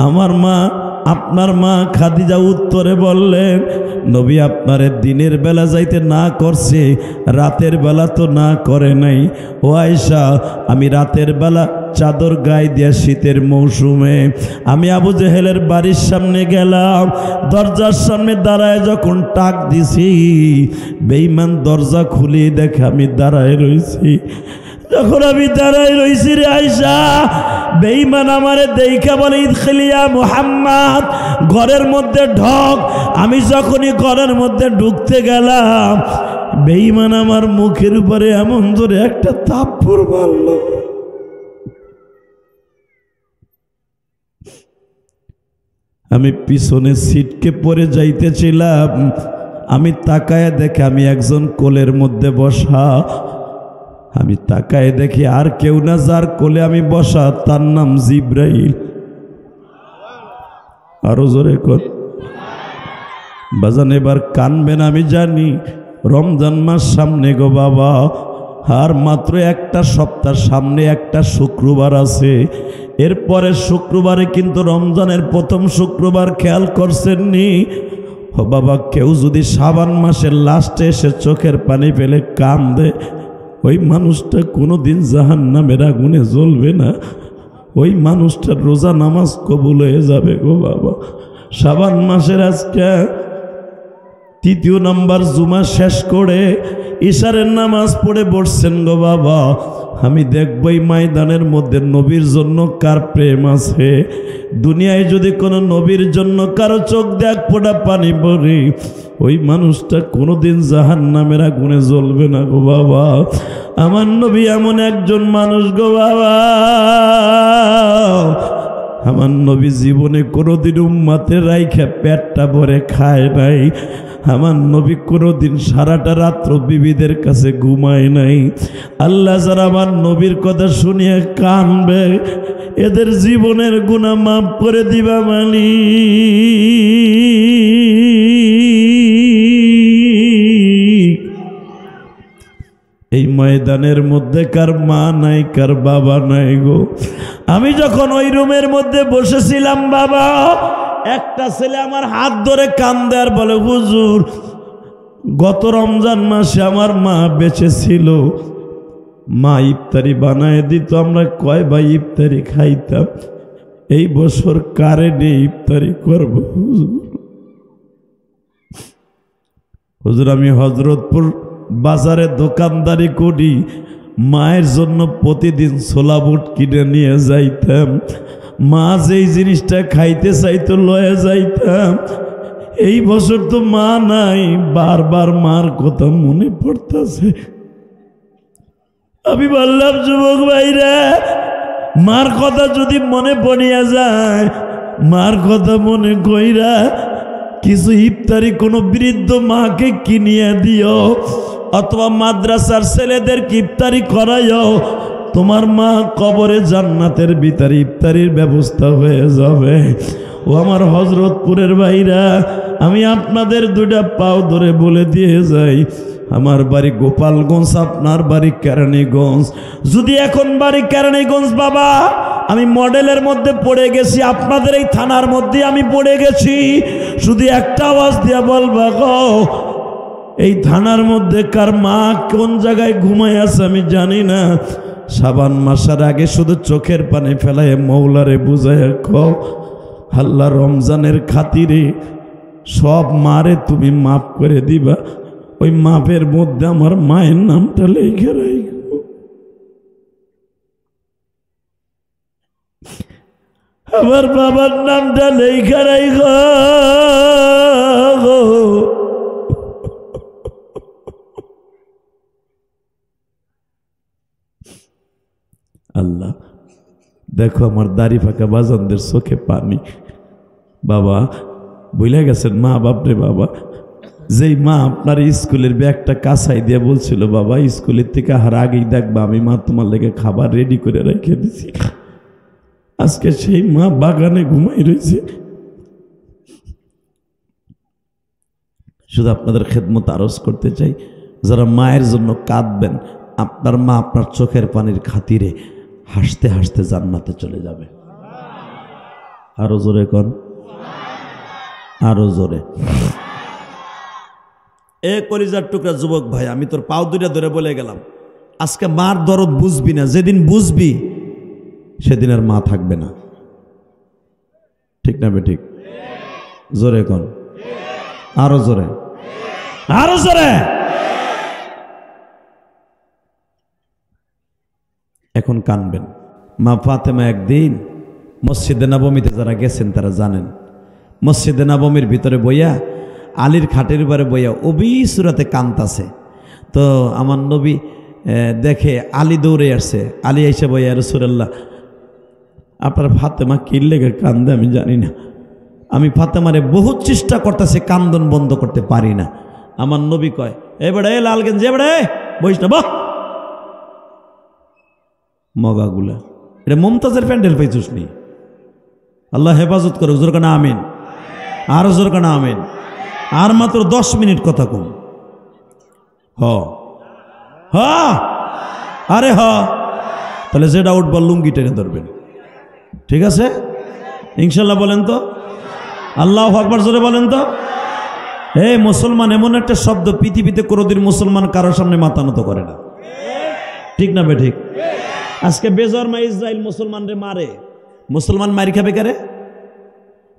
আমার মা, আপনার মা খাদিজা উত্তরে বললেন, নবী আপনারে দিনের বেলা যাইতে না করছে, রাতের বেলা তো না করে নাই। ও আয়েশা, আমি রাতের বেলা চাদর গায়ে দিয়া শীতের মৌসুমে আমি আবু জেহেলের বাড়ির সামনে গেলাম। দরজার সামনে দাঁড়ায় যখন টাক দিছি, বেঈমান দরজা খুলে দেখে আমি দাঁড়ায় রয়েছি। যখন আমি দাঁড়ায় রয়েছি রে আয়েশা, বেঈমান আমারে দেখা বলে, ইদখিলিয়া মুহাম্মদ, ঘরের মধ্যে ঢোক। আমি যখনই ঘরের মধ্যে ঢুকতে গেলাম, বেঈমান আমার মুখের উপরে এমন জোরে একটা থাপ্পড় মারল। আমি পিছনে সিটকে পড়ে যাইতেছিলাম, আমি তাকায় দেখে আমি একজন কোলের মধ্যে বসা। আমি তাকায় দেখি আর কেউ না, যার কোলে আমি বসা তার নাম জিব্রাইল। আরো জোরে কর বাজান, এবার কানবেন আমি জানি। রমজান মাস সামনে গো বাবা, আর মাত্র একটা সপ্তাহ সামনে, একটা শুক্রবার আছে। এরপরে শুক্রবারে কিন্তু রমজানের প্রথম শুক্রবার, খেয়াল করছেননি? ও বাবা, কেউ যদি শাবান মাসের লাস্টে এসে চোখের পানি ফেলে কান্দে, ওই মানুষটা কোনোদিন জাহান্নামের আগুনে জ্বলবে না। ওই মানুষটার রোজা নামাজ কবুল হয়ে যাবে গো বাবা। শাবান মাসের আজকে 3 নম্বর জুমা শেষ করে ইশারের নামাজ পড়ে বসছেন গো বাবা। আমি দেখব এই ময়দানের মধ্যে নবীর জন্য কার প্রেম আছে। দুনিয়ায় যদি কোনো নবীর জন্য কারো চোখ দিয়ে এক ফোঁটা পানি পড়ে, ওই মানুষটা কোনোদিন জাহান্নামের আগুনে জ্বলবে না গো বাবা। আমার নবী এমন একজন মানুষ গো বাবা, আমার নবী জীবনে কোনোদিন উম্মতের রাইখা পেটটা ভরে খায় নাই। আমার নবী কোনোদিন সারাটা রাত্র বিবিদের কাছে ঘুমায় নাই। আল্লাহ যারা আমার নবীর কথা শুনিয়ে কানবে, এদের জীবনের গুনাহ মাফ করে দিবা মালিক। এই ময়দানের মধ্যে কার মা নাই, কার বাবা নাই গো। আমি যখন ওই রুমের মধ্যে বসেছিলাম বাবা, একটা ছেলে আমার হাত ধরে কান্দে আর বলে, হুজুর গত রমজান মাসে আমার মা বেঁচে ছিল, মা ইফতারি বানায় দিত, আমরা কয় ভাই ইফতারি খাইতাম। এই বছর কারে নিয়ে ইফতারি করব হুজুর? আমি হযরতপুর বাজারে দোকানদারি করি, মায়ের জন্য প্রতিদিন ছোলা বুট কিনে নিয়ে যাইতাম। মা যেই জিনিসটা খাইতে চাইতো লয়ে যাইতাম। এই বছর তো মা নাই, বারবার মার কথা মনে পড়তেছে। আমি বললাম, যুবক ভাইরা, মার কথা যদি মনে পড়িয়া যায়, মার কথা মনে কইরা কিছু ইফতারি কোনো বৃদ্ধ মাকে কিনিয়ে দিও, অথবা মাদ্রাসার ছেলেদের ইফতারি করাইও। তোমার মা কবরে জান্নাতের ভিতরে ইফতারির ব্যবস্থা হয়ে যাবে। ও আমার হযরতপুরের ভাইরা, আমি আপনাদের দুইটা পাও ধরে বলে দিয়ে যাই, আমার বাড়ি গোপালগঞ্জ, আপনার বাড়ি কেরানীগঞ্জ। যদি এখন বাড়ি কেরানীগঞ্জ বাবা, আমি মডেলের মধ্যে পড়ে গেছি, আপনাদের এই থানার মধ্যে আমি পড়ে গেছি, শুধু একটা আওয়াজ দিয়া বলবা গো, এই থানার মধ্যে কার মা কোন জায়গায় ঘুমায় আছে আমি জানি না, শাবান মাসের আগে শুধু চোখের পানি ফেলায় মৌলারে বুঝায় কও, আল্লাহ রমজানের খাতিরে সব মারে তুমি মাফ করে দিবা, ওই মাপের মধ্যে আমার মায়ের নামটা লিখে রাখো। আমার বাবার নামটা লিখে রাখো। আল্লাহ দেখো আমার দাড়ি ফাঁকা বাজানদের চোখে পানি। বাবা বুঝলে গেছেন মা বাপরে বাবা, যেই মা আপনার স্কুলের ব্যাগটা কাছাই দিয়ে বলছিল বাবা স্কুলের থেকে আর আগেই দেখবা আমি মা তোমার লেগে খাবার রেডি করে রেখে দিছি, আজকে সেই মা বাগানে ঘুমাই রয়েছে। শুধু আপনাদের খেদমত আরজ করতে চাই, যারা মায়ের জন্য কাঁদবেন, আপনার মা আপনার চোখের পানির খাতিরে হাসতে হাসতে জান্নাতে চলে যাবে। আরো জোরে কন, আরো জোরে। এ কলিজার টুকরা যুবক ভাই, আমি তোর পাও দুইটা ধরে বলে গেলাম, আজকে মার দরদ বুঝবি না, যেদিন বুঝবি সেদিন আর মা থাকবে না। ঠিক না বেঠিক? জোরে কন, আরো জোরে, আরো জোরে। এখন কানবেন। মা ফাতেমা একদিন মসজিদে নবমীতে যারা গেছেন তারা জানেন, মসজিদে নবমীর ভিতরে বইয়া আলীর খাটের উপরে বইয়া অবিসুরাতে কান্তাছে। তো আমার নবী দেখে আলী দৌড়ে আসছে, আলী এসে বইয়া রাসূলুল্লাহ আপনার ফাতেমা কি লেগে কান্দে আমি জানি না, আমি ফাতেমারে বহুত চেষ্টা করতেছে কান্দন বন্ধ করতে পারি না। আমার নবী কয় এবারে লালগঞ্জ এবারে বইস না, বাহ মগাগুলা, এটা মমতাজের প্যান্ডেল পাইছিস নি? আল্লাহ হেফাজত করুক। জোর কানা আমিন, আরো জোর কানা আমিন। আর মাত্র 10 মিনিট কথা কম। হ হ আরে হ, তাহলে যেটা উঠবার লুঙ্গি টেনে ধরবেন, ঠিক আছে ইনশাল্লাহ? বলেন তো আল্লাহু আকবার জোরে বলেন তো। এই মুসলমান এমন একটা শব্দ, পৃথিবীতে কোনোদিন মুসলমান কারোর সামনে মাথা নত করে না, ঠিক না বে ঠিক? আজকে বেজরমা ইসরায়েল মুসলমানরে মারে, মুসলমান মার খাবে কারে?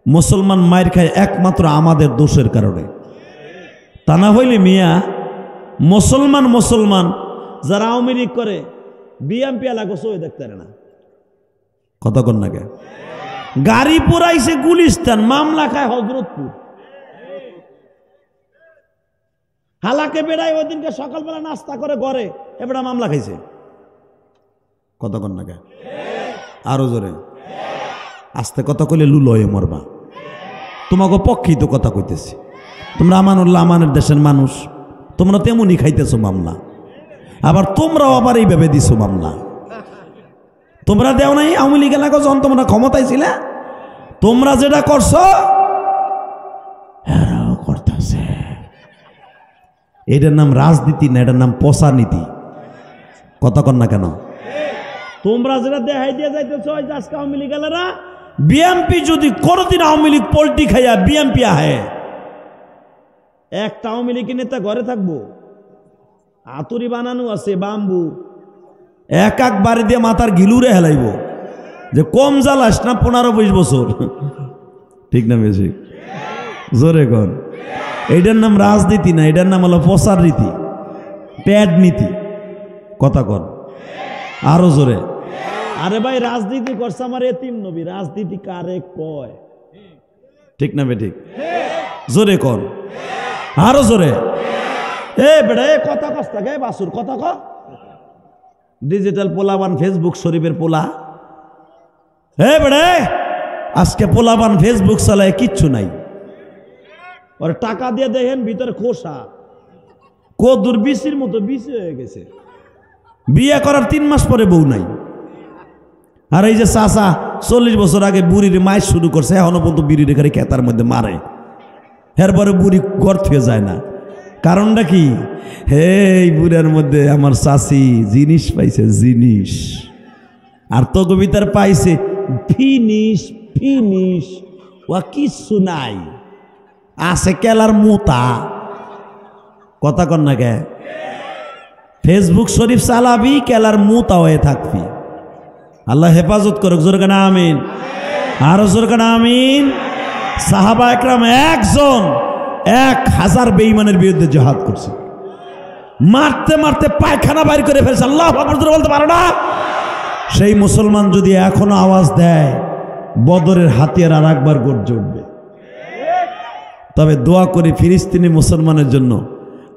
মুসলমান মার খায় একমাত্র আমাদের দোষের কারণে। তা না হইলে মিয়া মুসলমান মুসলমান যারা আওয়ামী লীগ করে বিএমপি এলাকা সই দেখতে পারে না। কথা কন না কে? গাড়ি পোড়াইছে গুলিস্তান, মামলা খায় হযরতপুর। হালাকে বেড়ায় ওই দিনকে সকালবেলা নাস্তা করে ঘরে, এবার মামলা খাইছে। কথা কন না কে? আরো জোরে। আস্তে কথা কইলে লুল হয়ে মরবা। তোমাকে পক্ষেই তো কথা কইতেছি, তোমরা আমানুল্লাহ আমানের দেশের মানুষ, তোমরা তেমনই খাইতেছো মামলা, আবার তোমরাও আবার এইভাবে দিছো মামলা। তোমরা দেও নাই আওয়ামী লীগ এলাকা যখন তোমরা ক্ষমতায় ছিলে, তোমরা যেটা করছো এরাও করতেছে। এটার নাম রাজনীতি না, এটার নাম পচা নীতি। কথা কন না কেন? তোমরা যেটা দেখাই দিয়ে যাইতেছ আজকে আওয়ামী লীগ এলারা, বিএমপি যদি কোনদিন আওয়ামী লীগ পোল্ট্রি খাইয়া বিএমপি আহে, একটা আওয়ামী লীগ নেতা ঘরে থাকবো, আতুরি বানানো আছে বাম্বু, এক এক বাড়ি দিয়ে মাথার ঘিলুরে হেলাইব যে কম জ্বালাস না 15-20 বছর, ঠিক না বেশি? জোরে কন। এইটার নাম রাজনীতি না, এটার নাম হলো প্রচার রীতি, প্যাড নীতি। কথা কন আরো জোরে। আরে ভাই রাজনীতি করছে আমার এতিম নবী, রাজনীতি কারে কয়? ঠিক না বে ঠিক? জোরে কর, আরো জোরে। এ বেড়া এ কথা কস থাকে বাসুর কথা ক। ডিজিটাল পোলাবান ফেসবুক শরীফের পোলা, হে বেড়ে আজকে পোলাবান ফেসবুক চালায় কিচ্ছু নাই, ওর টাকা দিয়ে দেখেন ভিতরে খোসা, কদুর বিচির মতো বিচি হয়ে গেছে। বিয়ে করার 3 মাস পরে বউ নাই। আর এই যে চাচা 40 বছর আগে বুড়ির মায়ের শুরু করছে, এখনো পর্যন্ত বিড়ি রেখে খেতার মধ্যে মারে, এরপরে বুড়ি ঘর থেকে যায় না। কারণটা কি? হে এই বুড়ার মধ্যে আমার চাচি জিনিস পাইছে, জিনিস। আর তো কবিতার পাইছে ফিনিশ ফিনিশ, ও কিছু নাই, আছে কেলার মোতা। কথা কন না কে? ফেসবুক শরীফ চালাবি, কেলার মোতা হয়ে থাকবি। আল্লাহ হেফাজত করুক, জোরে কানা আমিন। আরো জোরে কানা আমিন। সাহাবা একরাম একজন 1000 বেঈমানের বিরুদ্ধে জিহাদ করছে, মারতে মারতে পায়খানা বাইর করে ফেলছে। আল্লাহু আকবার জোরে বলতে পারো না? সেই মুসলমান যদি এখনো আওয়াজ দেয়, বদরের হাতিয়ার আর একবার গর্জে উঠবে। তবে দোয়া করি ফিলিস্তিনি মুসলমানের জন্য,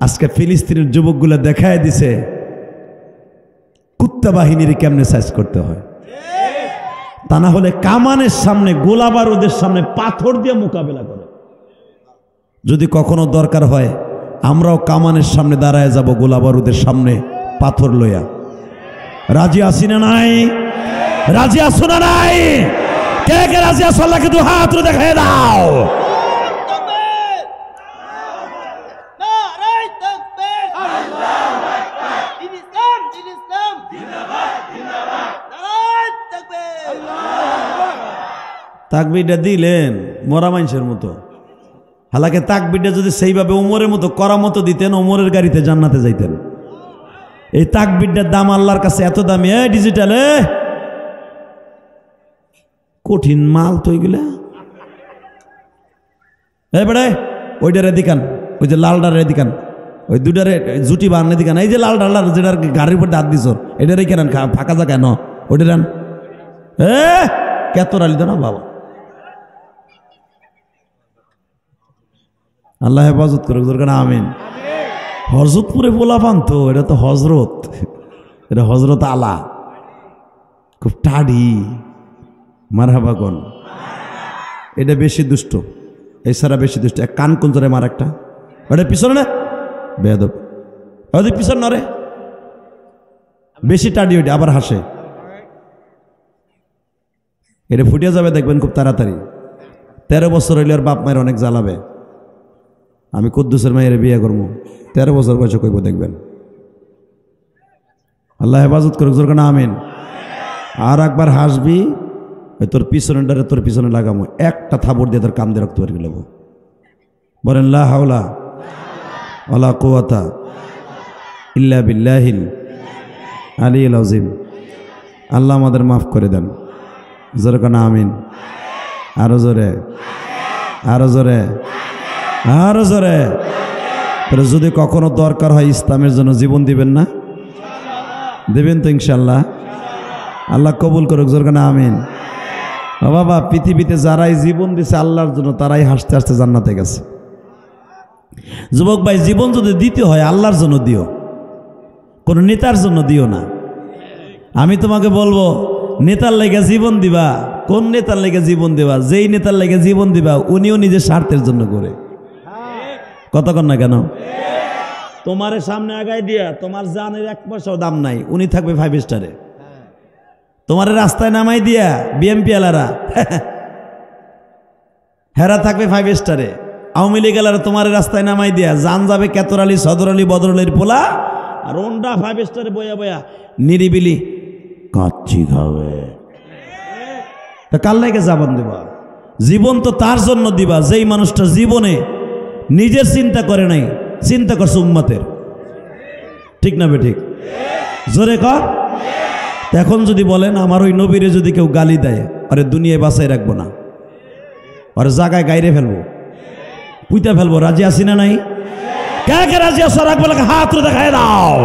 আজকে ফিলিস্তিনের যুবকগুলো দেখায় দিছে কুত্তা বাহিনীর কেমনে সাইজ করতে হয়। তা না হলে কামানের সামনে, গোলা বারুদের সামনে পাথর দিয়ে মোকাবেলা করে। যদি কখনো দরকার হয় আমরাও কামানের সামনে দাঁড়ায় যাব, গোলা বারুদের সামনে পাথর লইয়া। রাজি আছি না নাই? রাজি আছো না নাই? কে কে রাজি আছো? আল্লাহকে দু হাত তুলে দেখায় দাও। তাকবীরটা দিলেন মরা মানুষের মতো। হালাকে তাকবীরটা যদি সেইভাবে ওমরের মতো করা মতো দিতেন, ওমরের গাড়িতে জান্নাতে যাইতেন। এই তাকবীরটার দাম আল্লাহর কাছে এত দামি। ডিজিটালে কঠিন মাল তো এগুলা। বেড়ে ওইটারে দিকান, ওই যে লালডারে দিকান, ওই দুটারে জুটি বান্নে দিকান। এই যে লাল ডালার যেটার গাড়ির উপর দাঁত দিছ, এটারে কেন ফাঁকা জায়গা ন ওইটা রান। কেতর আলি তো না বাবা। আল্লাহ হেফাজত করুক, দরকার আমিন। হজরতপুরে বলা পান তো, এটা তো হজরত, এটা হজরত আলা, খুব টাডি। মারহাবা কোন? এটা বেশি দুষ্ট, এছাড়া বেশি দুষ্ট। এক কান কোন জোরে মার একটা, ওটা পিছনে না বেয়াদব, ওদের পিছনে নরে বেশি টাডি, ওইটা আবার হাসে। এটা ফুটিয়ে যাবে দেখবেন খুব তাড়াতাড়ি। 13 বছর হইলে আর বাপ মায়ের অনেক জ্বালাবে। আমি কুদ্দুসের মায়ের বিয়ে করবো, 13 বছর বয়সে কইব দেখবেন। আল্লাহ হেফাজত করুক, জোর না আমিন। আর একবার হাসবি, তোর পিছনেটারে তোর পিছনে লাগামো, একটা থাবড় দিয়ে তোর কান দিয়ে রক্ত বের করে নেবো। বলেন লা হাওলা ওয়ালা কুওয়াতা ইল্লা বিল্লাহিল আলিয়্যিল আযীম। আল্লাহ আমাদের মাফ করে দেন, জোরে কানা আমিন। আরো জোরে, আরো জোরে, আরো জোরে। যদি কখনো দরকার হয় ইসলামের জন্য জীবন দিবেন না? দেবেন তো ইনশাল্লাহ। আল্লাহ কবুল করুক, জোরে কানা আমিন। বাবা, পৃথিবীতে যারাই জীবন দিছে আল্লাহর জন্য, তারাই হাসতে হাসতে জান্নাতে গেছে। যুবক ভাই, জীবন যদি দিতে হয় আল্লাহর জন্য দিও, কোন নেতার জন্য দিও না। আমি তোমাকে বলবো, নেতার লেগে জীবন দিবা, কোন নেতার লেগে জীবন দিবা? যেই নেতার লেগে জীবন দিবা উনিও নিজের স্বার্থের জন্য করে। কতক্ষণ না কেন? তোমারে সামনে আগায় দিয়া তোমার জানের 1 পয়সাও দাম নাই, উনি থাকবে 5 স্টারে। তোমার রাস্তায় নামাই দিয়া বিএমপি এলারা হেরা থাকবে 5 স্টারে। আওয়ামী লীগ এলারা তোমার রাস্তায় নামাই দিয়া জান যাবে কেতর আলী, সদর আলী, বদর আলীর পোলা, আর ওনটা 5 স্টারে বয়া বয়া নিরিবিলি কাচ্চি খাবে। তা কার লাগে জীবন দিবা? জীবন তো তার জন্য দিবা যেই মানুষটা জীবনে নিজের চিন্তা করে নাই, চিন্তা করছে উম্মতের। ঠিক না বে ঠিক? জোরে কর। এখন যদি বলেন আমার ওই নবীরে যদি কেউ গালি দেয়, আরে দুনিয়ায় বাঁচাই রাখবো না, আরে জায়গায় গাইরে ফেলবো, পুইতা ফেলবো। রাজি আছি না নাই? কে কে রাজি আছো? রাখবো লাগে হাত দেখায় দাও।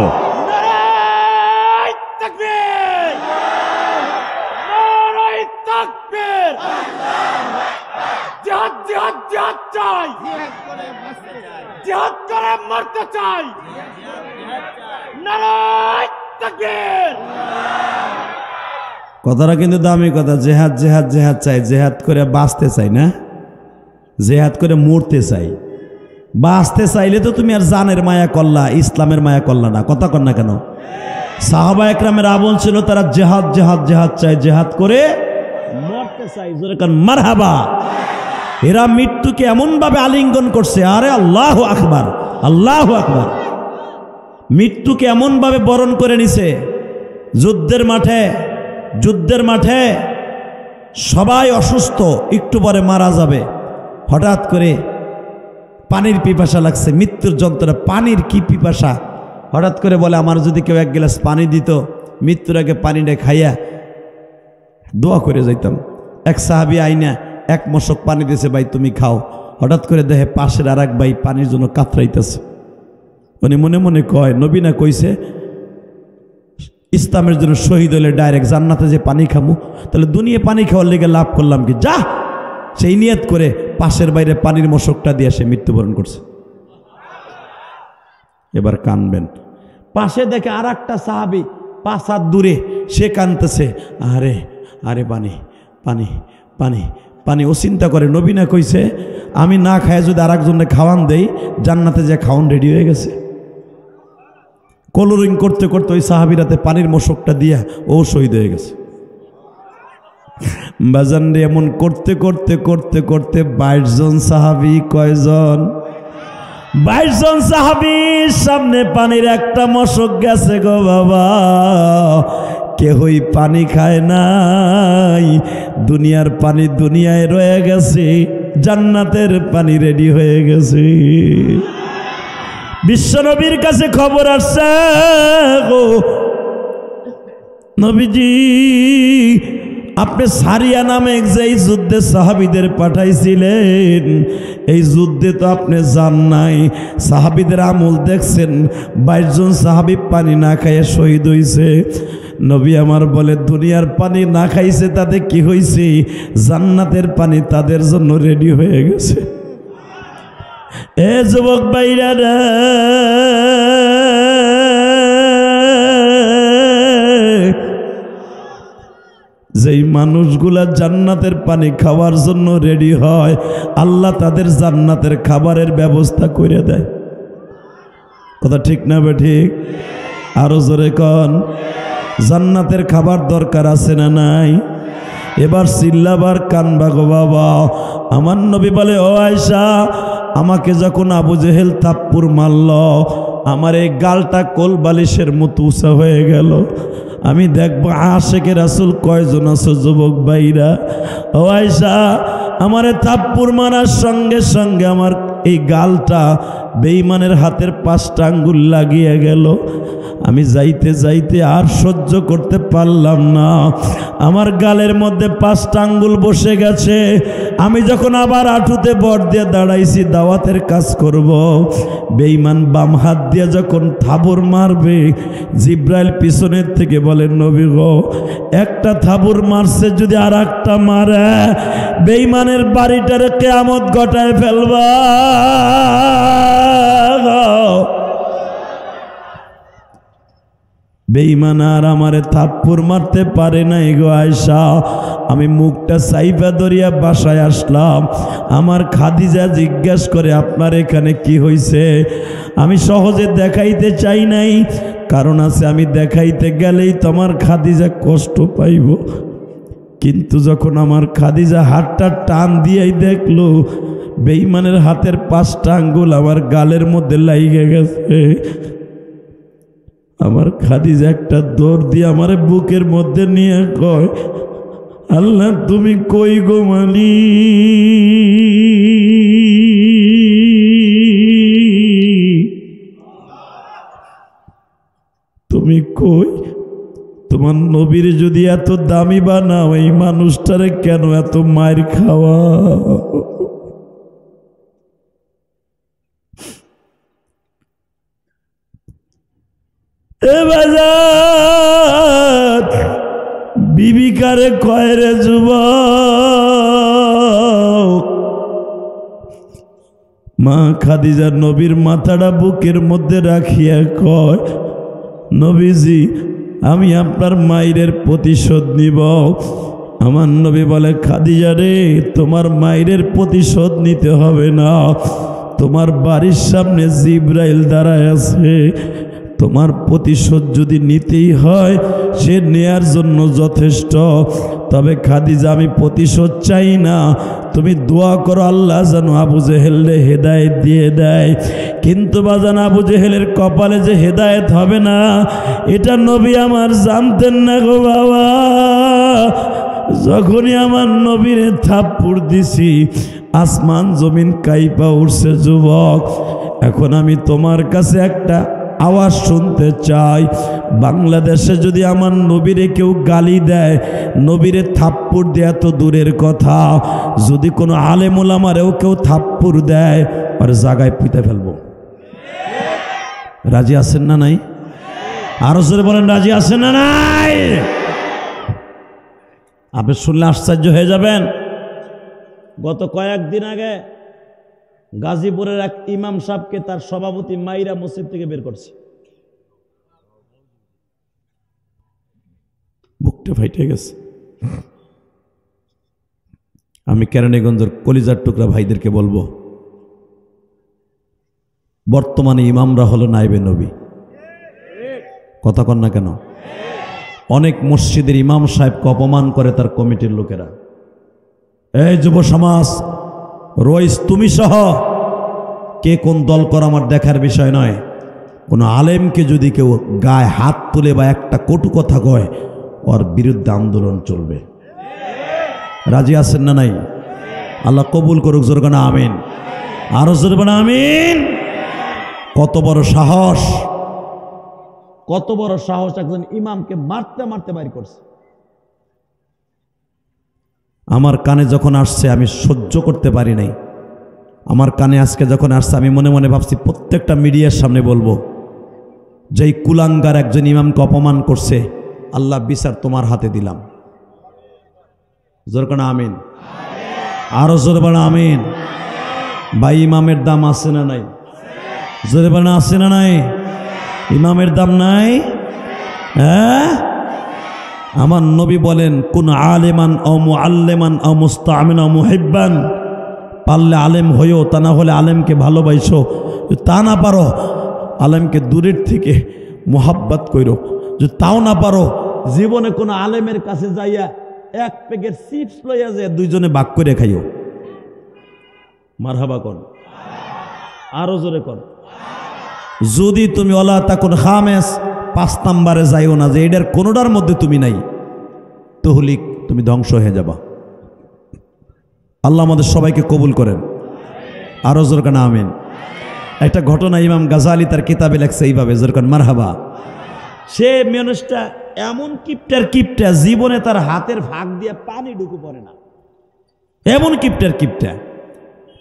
কথাটা কিন্তু দামি কথা। জেহাদ জেহাদ জেহাদ চাই, জেহাদ করে বাঁচতে চাই না, জেহাদ করে মরতে চাই। বাঁচতে চাইলে তো তুমি আর জানের মায়া করলা, ইসলামের মায়া করলা না। কথা কর না কেন? সাহাবা একরামের আমল ছিল তারা জেহাদ জেহাদ জেহাদ চায়, জেহাদ করে মরতে চায়। জোরে কান মারহাবা। এরা মৃত্যুকে এমন ভাবে আলিঙ্গন করছে, আরে আল্লাহু আকবার, আল্লাহু আকবার। মৃত্যুকে এমন ভাবে বরণ করে নিছে। যুদ্ধের মাঠে সবাই অসুস্থ, একটু পরে মারা যাবে। হঠাৎ করে পানির পিপাসা লাগছে, মৃত্যুর যন্ত্রণা, পানির কি পিপাসা। হঠাৎ করে বলে আমার যদি কেউ এক গ্লাস পানি দিত, মৃত্যুর আগে পানিটা খাইয়া দোয়া করে যাইতাম। এক সাহাবী আইনা এক মশক পানি দিয়েছে, ভাই তুমি খাও। হঠাৎ করে দেখে পাশের আর এক ভাই পানির জন্য কাতরাইতেছে। উনি মনে মনে কয়, নবী না কইছে ইসলামের জন্য শহীদ হলে ডাইরেক্ট জান্নাতে যে পানি খামু, তাহলে দুনিয়া পানি খাওয়ার লেগে লাভ করলাম কি? যা, সেই নিয়ত করে পাশের বাইরে পানির মশকটা দিয়ে সে মৃত্যুবরণ করছে। এবার কানবেন। পাশে দেখে আর একটা সাহাবি 5 হাত দূরে, সে কানতেছে, আরে আরে পানি পানি পানি পানি। ও চিন্তা করে নবী না কইছে আমি না খায় যদি আর একজনে খাওয়ান দেই, জান্নাতে যে খাওয়ান রেডি হয়ে গেছে। কলোরিং করতে করতে ওই সাহাবিরাতে পানির মশকটা দিয়া ও শহীদ হয়ে গেছে। বাজান রে, এমন করতে করতে করতে করতে 22 জন সাহাবি, কয়জন? 22 জন সাহাবীর সামনে পানির একটা মশক গেছে গো বাবা। কেহই পানি খায় নাই। দুনিয়ার পানি দুনিয়ায় রয়ে গেছে, জান্নাতের পানি রেডি হয়ে গেছে। বিশ্বনবীর কাছে খবর আসছে, গো নবীজি আপনি সারিয়া নামে যেই যুদ্ধে সাহাবীদের পাঠাইছিলেন, এই যুদ্ধে তো আপনি যান নাই। সাহাবীদের আমল দেখছেন, 22 জন সাহাবী পানি না খাইয়ে শহীদ হইছে। নবী আমার বলে, দুনিয়ার পানি না খাইছে তাতে কি হইছে? জান্নাতের পানি তাদের জন্য রেডি হয়ে গেছে। এ যুবক ভাইরা রে, যেই মানুষগুলা জান্নাতের পানি খাওয়ার জন্য রেডি হয়, আল্লাহ তাদের জান্নাতের খাবারের ব্যবস্থা করে দেয়। কথা ঠিক না বে ঠিক? আরো জোরে কন। জান্নাতের খাবার দরকার আছে না নাই? এবার চিল্লাবার কানবা গো বাবা। আমার নবী বলে, ও আয়েশা, আমাকে যখন আবু জেহেল থাপ্পড় মারল, আমার এই গালটা কোল বালিশের মতো উঁচা হয়ে গেল। আমি দেখবো আশেকে রাসূল কয়জন আছো যুবক ভাইরা। ও আয়েশা, আমারে থাপ্পড় মারার সঙ্গে সঙ্গে আমার এই গালটা বেঈমানের হাতের 5টা আঙ্গুল লাগিয়ে গেল। আমি যাইতে যাইতে আর সহ্য করতে পারলাম না, আমার গালের মধ্যে 5টা আঙ্গুল বসে গেছে। আমি যখন আবার আঁটুতে বর দিয়ে দাঁড়াইছি দাওয়াতের কাজ করব, বেঈমান বাম হাত দিয়ে যখন থাবর মারবে, জিব্রাইল পিছনের থেকে বলেন, নবী গো, একটা থাবর মারছে, যদি আর একটা মারে বেঈমানের বাড়িটারে কিয়ামত ঘটায় ফেলবা। বেঈমান আর আমারে থাপ্পড় মারতে পারে নাই গো আয়েশা। আমি মুখটা সাইফা ধরিয়া বাসায় আসলাম। আমার খাদিজা জিজ্ঞাসা করে, আপনার এখানে কি হয়েছে? আমি সহজে দেখাইতে চাই নাই, কারণ আছে আমি দেখাইতে গেলেই তোমার খাদিজা কষ্ট পাইব। কিন্তু যখন আমার খাদিজা হাতটা টান দিয়েই দেখলো বেঈমানের হাতের 5টা আঙ্গুল আমার গালের মধ্যে লাইগে গেছে, আমার খাদিজা একটা দৌড় দিয়ে আমার বুকের মধ্যে নিয়ে কয়, আল্লাহ তুমি কই গো মালিক, তুমি কই? তোমার নবীর যদি এত দামি বানাও, এই মানুষটারে কেন এত মার খাওয়া? বিবিকারে কয় রে যুবক, মা খাদিজা নবীর মাথাটা বুকের মধ্যে রাখিয়া কয়, নবীজি আমি আপনার মায়ের প্রতিশোধ নিব। আমার নবী বলে, খাদিজা রে, তোমার মায়ের প্রতিশোধ নিতে হবে না, তোমার বাড়ির সামনে জিব্রাইল দাঁড়ায় আছে, তোমার প্রতিশোধ যদি নিতেই হয় সে নেয়ার জন্য যথেষ্ট। তবে খাদিজা আমি প্রতিশোধ চাই না, তুমি দোয়া করো আল্লাহ যেন আবু জেহেলকে হেদায়েত দিয়ে দেয়। কিন্তু বাজান আবু জেহেলের কপালে যে হেদায়েত হবে না এটা নবী আমার জানতেন না গো বাবা। যখনই আমার নবীরে থাপ্পড় দিছি আসমান জমিন কাইপা উঠছে। যুবক, এখন আমি তোমার কাছে একটা আওয়াজ শুনতে চাই। বাংলাদেশে যদি আমার নবীরে কেউ গালি দেয়, নবীরে থাপ্পড় দেয়া তো দূরের কথা, যদি কোনো আলেম ওলামারেও কেউ থাপ্পড় দেয় আর জায়গায় পুঁতে ফেলবো। রাজি আছেন না নাই? আরো জোরে বলেন রাজি আছেন না নাই? আপনি শুনলে আশ্চর্য হয়ে যাবেন। গত কয়েকদিন আগে গাজীপুরের এক ইমাম সাহেবকে তার সভাপতি মাইরা মসজিদ থেকে বের করছে। বুকটা ফাইটে গেছে। আমি কেরানীগঞ্জের কলিজার টুকরা ভাইদেরকে বলবো, বর্তমানে ইমামরা হলো নায়েবে নবী। কথা কন না কেন? অনেক মসজিদের ইমাম সাহেবকে অপমান করে তার কমিটির লোকেরা। এই যুব সমাজ, রইস তুমি সহ কে কোন দল করা আমার দেখার বিষয় নয়। কোনো আলেমকে যদি কেউ গায়ে হাত তুলে বা একটা কটু কথা কয়, ওর বিরুদ্ধে আন্দোলন চলবে। রাজি আছেন না নাই? আল্লাহ কবুল করুক। জোর না আমিন। আরো জোর না আমিন। কত বড় সাহস, কত বড় সাহস! একজন ইমামকে মারতে মারতে বাইর করছে। আমার কানে যখন আসছে আমি সহ্য করতে পারি নাই। আমার কানে আজকে যখন আসছে আমি মনে মনে ভাবছি প্রত্যেকটা মিডিয়ার সামনে বলবো, যেই কুলাঙ্গার একজন ইমামকে অপমান করছে, আল্লাহ বিচার তোমার হাতে দিলাম। জোর না আমিন। আরো জোর বানা আমিন। ভাই ইমামের দাম আছে না নাই? জোরে বানা আছে না নাই? ইমামের দাম নাই? হ্যাঁ, আমার নবী বলেন, কোন আলেমান ও মুআল্লিমান ও মুস্তামিন ও মুহিব্বান, পারলে আলেম হইও, তা না হলে আলেমকে ভালোবাসো, তা না পারো আলেমকে দূরের থেকে মোহাব্বত কইরো। যদি তাও না পারো জীবনে কোনো আলেমের কাছে যাইয়া এক প্যাকেট চিপস লইয়া যায় দুইজনে ভাগ করে খাইও। মারহাবা কর, আরো জোরে কর। যদি তুমি ওলা তাকুন খামেস 5 নাম্বারে যাইও না, যে এটার কোনোটার মধ্যে তুমি নাই, তাহলে তুমি ধ্বংস হয়ে যাবা। আল্লাহ আমাদের সবাইকে কবুল করেন। আরো জোর কান আমিন। একটা ঘটনা ইমাম গাজালি তার কিতাবে লেখছে এইভাবে, জোর কান মারহাবা। সে মানুষটা এমন কিপটা জীবনে তার হাতের ভাগ দিয়ে পানি ঢুকু পড়ে না, এমন কিপটা।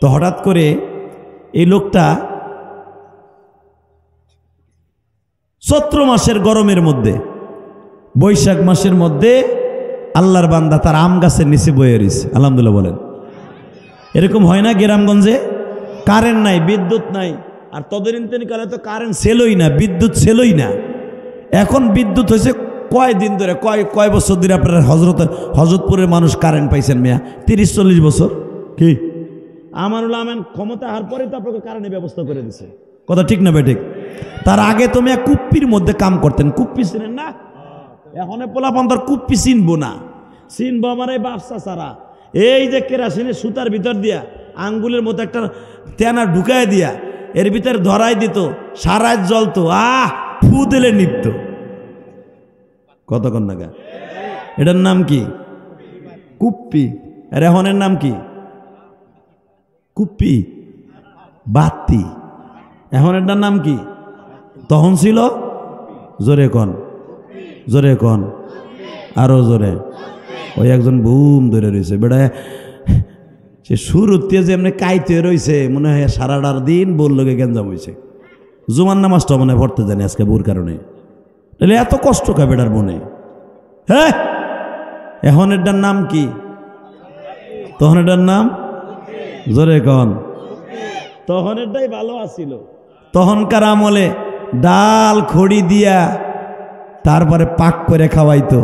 তো হঠাৎ করে এই লোকটা চৈত্র মাসের গরমের মধ্যে, বৈশাখ মাসের মধ্যে আল্লাহর বান্দা তার আম গাছের নিচে বয়ে রয়েছে। আলহামদুলিল্লাহ বলেন। এরকম হয় না গ্রামগঞ্জে? কারেন্ট নাই, বিদ্যুৎ নাই, আর তদরিন্তন কালে তো কারেন্ট ছেলই না, বিদ্যুৎ ছেলই না। এখন বিদ্যুৎ হয়েছে কয়দিন ধরে, কয় বছর ধরে আপনারা হজরতপুরের মানুষ কারেন্ট পাইছেন মিয়া? 30-40 বছর। কি আমানুল আমেন ক্ষমতা হার পরে তো আপনাকে কারেন্টের ব্যবস্থা করে দিছে। কথা ঠিক না বেঠিক? তার আগে তুমি এক কুপ্পির মধ্যে কাম করতেন। কুপ্পি চিনেন না? এখন পোলাপান তার কুপ্পি চিনবো না। চিনবো আমার এই বাপসা ছাড়া। এই যে কেরাসিনের সুতার ভিতর দিয়া আঙ্গুলের মতো একটা তেনা ঢুকায় দিয়া এর ভিতরে ধরাই দিত, সারায় জ্বলতো, ফু দিলে নিপত। কতক্ষণ নাগা? এটার নাম কি? কুপ্পি। আর এখনের নাম কি? কুপ্পি, বাতি। এখন এটার নাম কি? তখন ছিল জোরে কন, জোরে কন, আরো জোরে। ওই একজন বুম ধরে রয়েছে বেড়া, সে শুরুতে যে এমনি কাইতে রয়েছে, মনে হয় সারাটার দিন বলল গেঞ্জাম হয়েছে। জুমার নামাজটা মনে পড়তে জানি আজকে বুর কারণে। তাহলে এত কষ্ট কা বেটার মনে? হ্যাঁ, এখন এটার নাম কি? তখন এটার নাম জোরে কন। তখন এটাই ভালো আসিল। তখনকার আমলে ডাল খড়ি দিয়া তারপরে পাক করে খাওয়াইতো,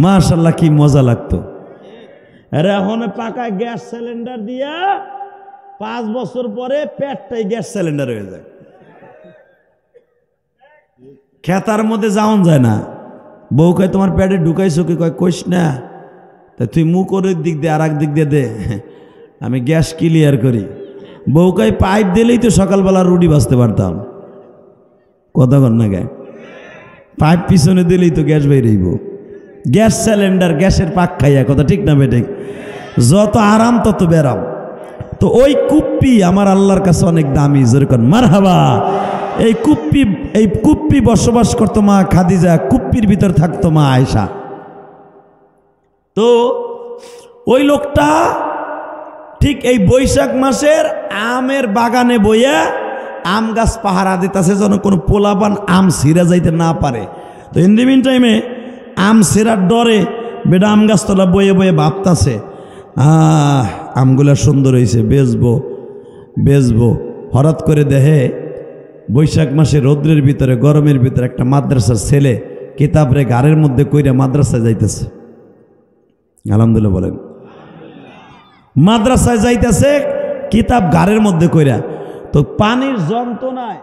মাশাআল্লাহ কি মজা লাগতো। আর এখন পাকা গ্যাস সিলিন্ডার দিয়া 5 বছর পরে পেটটাই গ্যাস সিলিন্ডার হয়ে যায়। খেতার মধ্যে যাওন যায় না। বউ কয় তোমার পেটে ঢুকাইছো কি? কয় কইস না। তা তুই মুখ ওর দিক দিয়ে আর এক দিক দিয়ে দে, আমি গ্যাস ক্লিয়ার করি। বউ কয় পাইপ দিলেই তো সকালবেলা রুটি বাঁচতে পারতাম। কথা কর না গায়ে, পাইপ পিছনে দিলেই তো গ্যাস বেরিয়েব। গ্যাস সিলিন্ডার, গ্যাসের পাক খাইয়া, কথা ঠিক না বেটে? যত আরাম তত বেরাম। তো ওই কুপ্পি আমার আল্লাহর কাছে অনেক দামি, যেরকম মারহাবা। এই কুপ্পি বসবাস করতো মা খাদিজা, কুপ্পির ভিতর থাকতো মা আয়েশা। তো ওই লোকটা ঠিক এই বৈশাখ মাসের আমের বাগানে বইয়া আম গাছ পাহারা দিতেছে যেন কোনো পোলাপান আম ছিঁড়া যাইতে না পারে। তো ইন দি মিন টাইমে আম ছিঁড়ার ডরে বেটা আম গাছতলা বয়ে বয়ে ভাবতাছে, আমগুলা সুন্দর হয়েছে, বেচবো। হঠাৎ করে দেখে বৈশাখ মাসে রৌদ্রের ভিতরে, গরমের ভিতরে একটা মাদ্রাসার ছেলে কিতাবরে গাড়ির মধ্যে কইরা মাদ্রাসায় যাইতেছে। আলহামদুলিল্লাহ বলেন। মাদ্রাসায় যাইতেছে কিতাব গাড়ির মধ্যে কইরা। তো পানির যন্ত্রণায়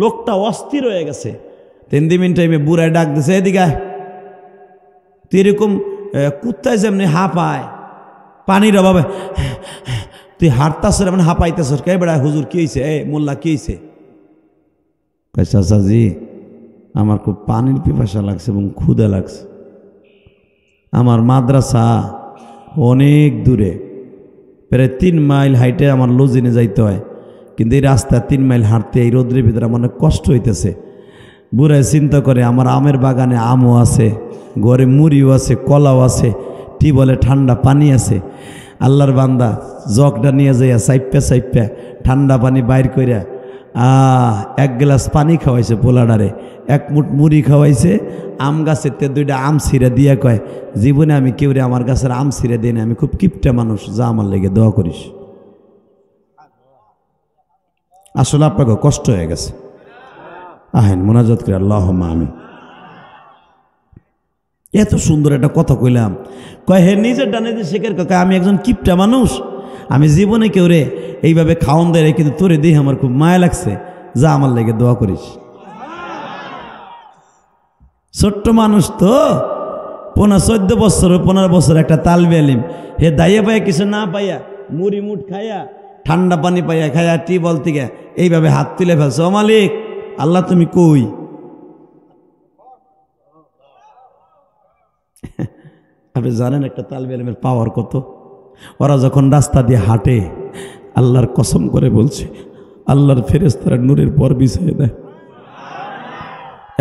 লোকটা অস্থির হয়ে গেছে। 3 মিনিট টাইমে বুড়ায় ডাক দিছে, এদিকে তুই এরকম কুত্তায় যেমনি হাঁপায় পানির অভাবে তুই হাঁটতাছ, মানে হাঁপাইতেছ কে? বেড়া হুজুর কি হয়েছে? মোল্লা কি হয়েছে? চাচাজি আমার খুব পানির পিপাসা লাগছে এবং ক্ষুধা লাগছে। আমার মাদ্রাসা অনেক দূরে, প্রায় 3 মাইল হাইটে আমার লজিনে যাইতে হয়, কিন্তু এই রাস্তা 3 মাইল হাঁটতে এই রোদ্রের ভিতরে আমার অনেক কষ্ট হইতেছে। বুড়ায় চিন্তা করে আমার আমের বাগানে আমও আছে, ঘরে মুড়িও আছে, কলাও আছে, টিবলে ঠান্ডা পানি আছে। আল্লাহর বান্দা জগটা নিয়ে যাইয়া সাইপ্যা ঠান্ডা পানি বাইর কইরা 1 গ্লাস পানি খাওয়াইছে পোলাডারে, 1 মুঠ মুড়ি খাওয়াইছে। আম গাছের 2টা আম ছিঁড়ে দিয়া কয়, জীবনে আমি কেউরে আমার গাছের আম ছিঁড়ে দিই না, আমি খুব কিপটা মানুষ, যা আমার লেগে দোয়া করিস। আসলে আপনাকে কষ্ট হয়ে গেছে, আহেন মোনাজাত করে আল্লাহুম্মা আমিন। এত সুন্দর একটা কথা কইলাম, কয় হে নিজের ডানে যে শেখের কয় আমি একজন কিপটা মানুষ, আমি জীবনে কেউ রে এইভাবে খাওয়ান দেয়, কিন্তু তোরে দিয়ে আমার খুব মায়া লাগছে, যা আমার লেগে দোয়া করিস। ছোট্ট মানুষ তো, 14 বছর 15 বছর একটা তালবে আলিম, হে দাইয়া পাইয়া কিছু না পাইয়া মুড়ি মুঠ খাইয়া ঠান্ডা পানি পাইয়া খাইয়া টিবল থেকে এইভাবে হাত তুলে ফেলছে। ও মালিক আল্লাহ তুমি কই? আপনি জানেন একটা তালবে আলিমের পাওয়ার কত? ওরা যখন রাস্তা দিয়ে হাঁটে, আল্লাহর কসম করে বলছে, আল্লাহর ফেরেশতারা নূরের পর বিছিয়ে দেয়।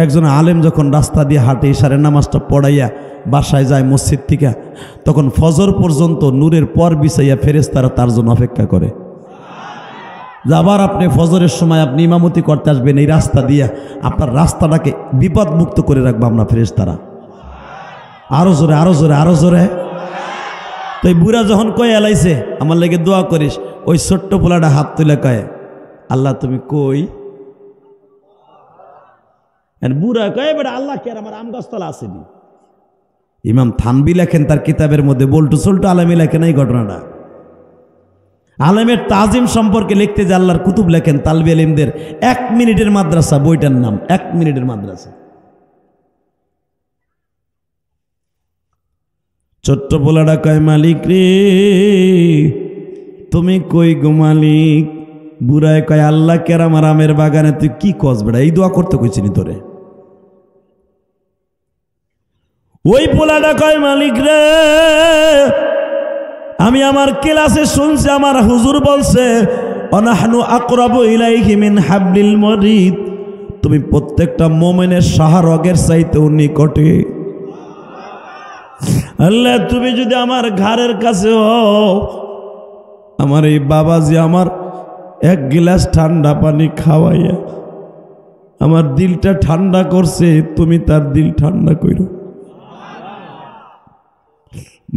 একজন আলেম যখন রাস্তা দিয়ে হাঁটে, ইশারের নামাজটা পড়াইয়া বাসায় যায় মসজিদ থেকে, তখন ফজর পর্যন্ত নূরের পর বিছাইয়া ফেরেশতারা তার জন্য অপেক্ষা করে। আবার আপনি ফজরের সময় আপনি ইমামতি করতে আসবেন, এই রাস্তা দিয়ে আপনার রাস্তাটাকে বিপদ মুক্ত করে রাখবো আমরা ফেরেশতারা। আরো জোরে, আরো জোরে, আরো জোরে। তো এই বুড়া যখন কয়ে এলাইছে আমার লেগে দোয়া করিস, ওই ছোট্ট পোলাটা হাত তুলে কয়ে আল্লাহ তুমি কই? বুড়া কয়ে বেটা আল্লাহ কে, আমার আম গাছতলা আসেনি। ইমাম থানবী লেখেন তার কিতাবের মধ্যে, বল্টু সল্টু আলেমী লেখেন এই ঘটনাটা। আলেমের তাজিম সম্পর্কে লিখতে যে আল্লাহর কুতুব লেখেন, তালবে আলিমদের 1 মিনিটের মাদ্রাসা, বইটার নাম 1 মিনিটের মাদ্রাসা। ছোট্ট পোলাটা কয় মালিক রে তুমি কই গো মালিক? বুড়ায় কয় আল্লাহ কেরাম আমের বাগানে তুই কি কস বেড়া, এই দোয়া করতে কইছিনি তোরে? ওই পোলাটা কয় মালিক রে আমি আমার ক্লাসে শুনছি আমার হুজুর বলছে অনাহনু আকরাবু ইলাইহি মিন হাবলিল মরিদ, তুমি প্রত্যেকটা মুমিনের শাহরগের চাইতেও নিকটে। আল্লাহ তুমি যদি আমার ঘরের কাছে হও, আমার এই বাবাজি আমার 1 গ্লাস ঠান্ডা পানি খাওয়াইয়া আমার দিলটা ঠান্ডা করছে, তুমি তার দিল ঠান্ডা কইরো।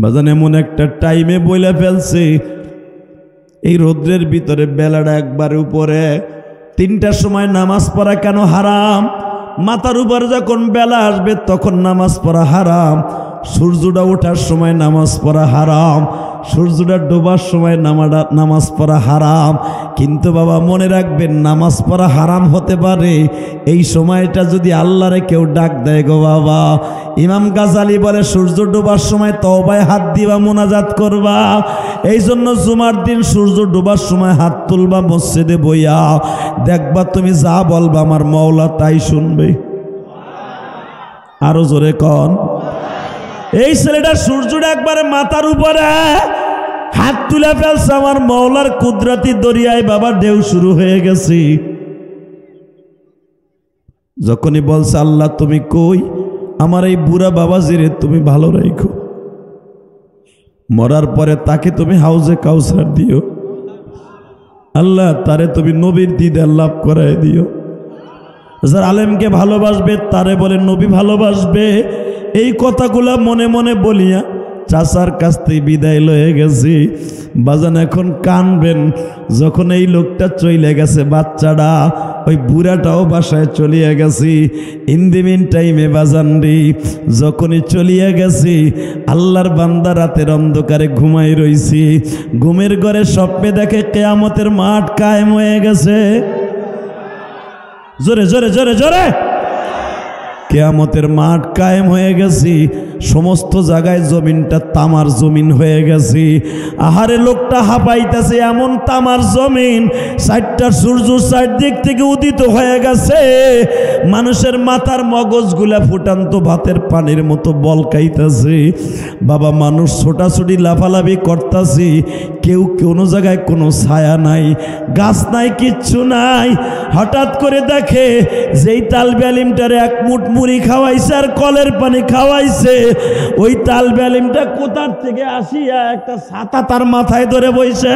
বাজান এমন একটা টাইমে বইলা ফেলছে, এই রৌদ্রের ভিতরে বেলাটা একবারে উপরে, 3টার সময় নামাজ পড়া কেন হারাম? মাথার উপর যখন বেলা আসবে তখন নামাজ পড়া হারাম, সূর্যটা ওঠার সময় নামাজ পড়া হারাম, সূর্যটা ডোবার সময় নামাজ পড়া হারাম, কিন্তু বাবা মনে রাখবেন নামাজ পড়া হারাম হতে পারে এই সময়টা যদি আল্লাহরে কেউ ডাক দেয় গো বাবা। ইমাম গাজালি বলে সূর্য ডোবার সময় তওবায় হাত দিবা, মোনাজাত করবা। এই জন্য জুমার দিন সূর্য ডোবার সময় হাত তুলবা মসজিদে বইয়া, দেখবা তুমি যা বলবা আমার মওলা তাই শুনবে। আরো জোরে কন। এই ছেলেটা সূর্যটা একবারে মাথার উপরে হাত তুলে ফেলছে, আমার মওলার কুদরতি দরিয়ায় বাবা ঢেউ শুরু হয়ে গেছে। যখনই বলছে আল্লাহ তুমি কই, আমার এই বুড়া বাবাজিরে তুমি ভালো রাখো, মরার পরে তাকে তুমি হাউজে কাউসার দিও, আল্লাহ তারে তুমি নবীর দিদার লাভ করায় দিও। যারা আলেমকে ভালোবাসবে তারে বলে নবী ভালোবাসবে। এই কথাগুলা মনে মনে বলিয়া চাচার কাছ থেকে বিদায় লয়ে গেছি। বাজান এখন কানবেন, যখন এই লোকটা চলে গেছে, বাচ্চাটা ওই বুড়াটাও বাসায় চলিয়া গেছি। ইন দি মিন টাইমে বাজান রে, যখনই চলিয়া গেছি আল্লাহর বান্দা রাতের অন্ধকারে ঘুমাই রইছি, ঘুমের ঘরে স্বপ্নে দেখে কিয়ামতের মাঠ কায়েম হয়ে গেছে। জোরে জোরে জোরে জোরে, কিয়ামতের মাঠ কায়েম হয়ে গেছি, সমস্ত জায়গায় জমিনটা তামার জমিন হয়ে গেছে। আহারে লোকটা হাঁপাইতেছে, এমন তামার জমিন, চারটা সূর্য চারদিক থেকে উদিত হয়ে গেছে, মানুষের মাথার মগজগুলা ফুটান্ত ভাতের পানির মতো বলকাইতেছে। বাবা মানুষ ছোটাছুটি লাফালাফি করতেছি, কেউ কোনো জায়গায় কোনো ছায়া নাই, গাছ নাই, কিচ্ছু নাই। হঠাৎ করে দেখে যেই তালবে আলিমটারে এক মুঠ মুড়ি খাওয়াইছে আর কলের পানি খাওয়াইছে, ওই তালবে আলিমটা কোথার থেকে আসিয়া একটা ছাতা তার মাথায় ধরে বইছে।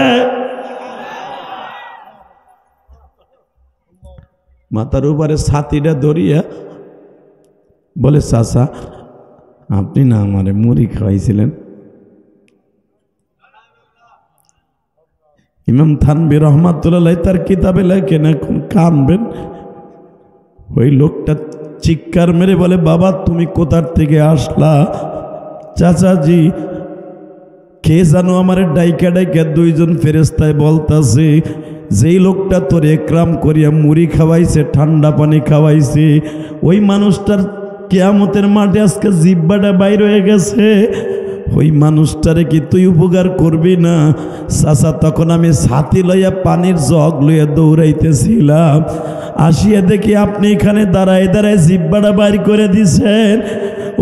মাথার উপরে ছাতিটা ধরিয়া বলে চাচা আপনি না আমারে মুড়ি খাওয়াইছিলেন। ইমাম থানভী রহমাতুল্লাহ তার কিতাবে লেখেন, এখন কানবেন। ওই লোকটা চিৎকার মেরে বলে বাবা তুমি কোথার থেকে আসলা? চাচাজি কে জানো আমার ডাইকা ডাইকা দুইজন ফেরেস্তায় বলতাছে, যেই লোকটা তোর একরাম করিয়া মুড়ি খাওয়াইছে, ঠান্ডা পানি খাওয়াইছে, ওই মানুষটার কিয়ামতের মাঠে আজকে জিব্বাটা বাইর হয়ে গেছে, ওই মানুষটারে কি তুই উপকার করবি না? চাচা তখন আমি ছাতি লইয়া পানির জগ লইয়া দৌড়াইতেছিলাম, আসিয়া দেখি আপনি এখানে দাঁড়ায় দাঁড়ায় জিব্বাটা বাইর করে দিছেন।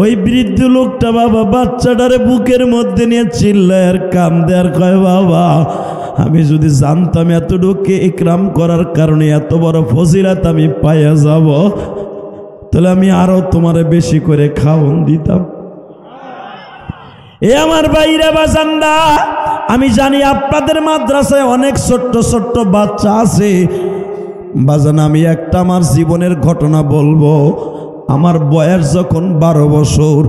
ওই বৃদ্ধ লোকটা বাবা বাচ্চাটারে বুকের মধ্যে নিয়ে চিল্লায় আর কান্দে আর কয় বাবা আমি যদি জানতাম এতটুকু ইকরাম করার কারণে এত বড় ফজিলত আমি পাইয়া যাব, তাহলে আমি আরো তোমারে বেশি করে খাওন দিতাম। এ আমার ভাইরা বাজানরা, আমি জানি আপনাদের মাদ্রাসায় অনেক ছোট্ট ছোট্ট বাচ্চা আছে। বাজান আমি একটা আমার জীবনের ঘটনা বলবো। আমার বয়স যখন 12 বছর,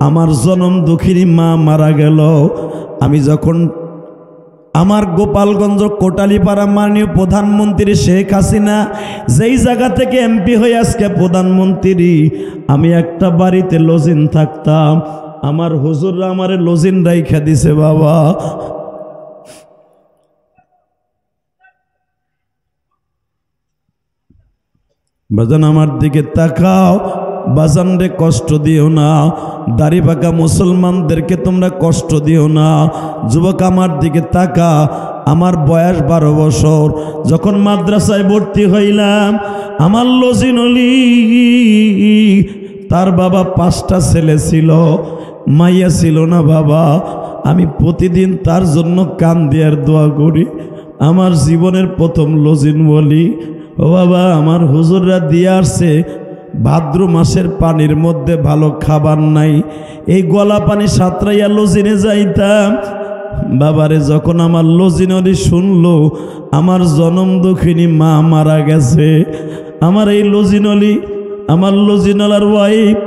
আমার জনম দুঃখিনী মা মারা গেল। আমি যখন আমার গোপালগঞ্জ কোটালীপাড়া মাননীয় প্রধানমন্ত্রী শেখ হাসিনা যেই জায়গা থেকে এমপি হয়ে আজকে প্রধানমন্ত্রী, আমি একটা বাড়িতে লজিন থাকতাম। আমার হুজুররা আমারে লজিন রাইখা দিছে বাবা। বাজান আমার দিকে তাকাও, বাজান রে কষ্ট দিও না, দাড়ি পাকা মুসলমানদেরকে তোমরা কষ্ট দিও না। যুবক আমার দিকে তাকা, আমার বয়স 12 বছর, যখন মাদ্রাসায় ভর্তি হইলাম আমার লজিনলি তার বাবা 5টা ছেলে ছিল, মাইয়া ছিল না বাবা। আমি প্রতিদিন তার জন্য কান্দি আর দোয়া করি। আমার জীবনের প্রথম লজিন বলি, ও বাবা আমার হুজুররা দিয়ে আসছে ভাদ্র মাসের পানির মধ্যে ভালো খাবার নাই, এই গলা পানি সাঁতরাইয়া লজিনে যাইতাম। বাবারে যখন আমার লজিনরি শুনলো আমার জনম দুঃখিনী মা মারা গেছে, আমার এই লজিনলি, আমার লজিনলার ওয়াইফ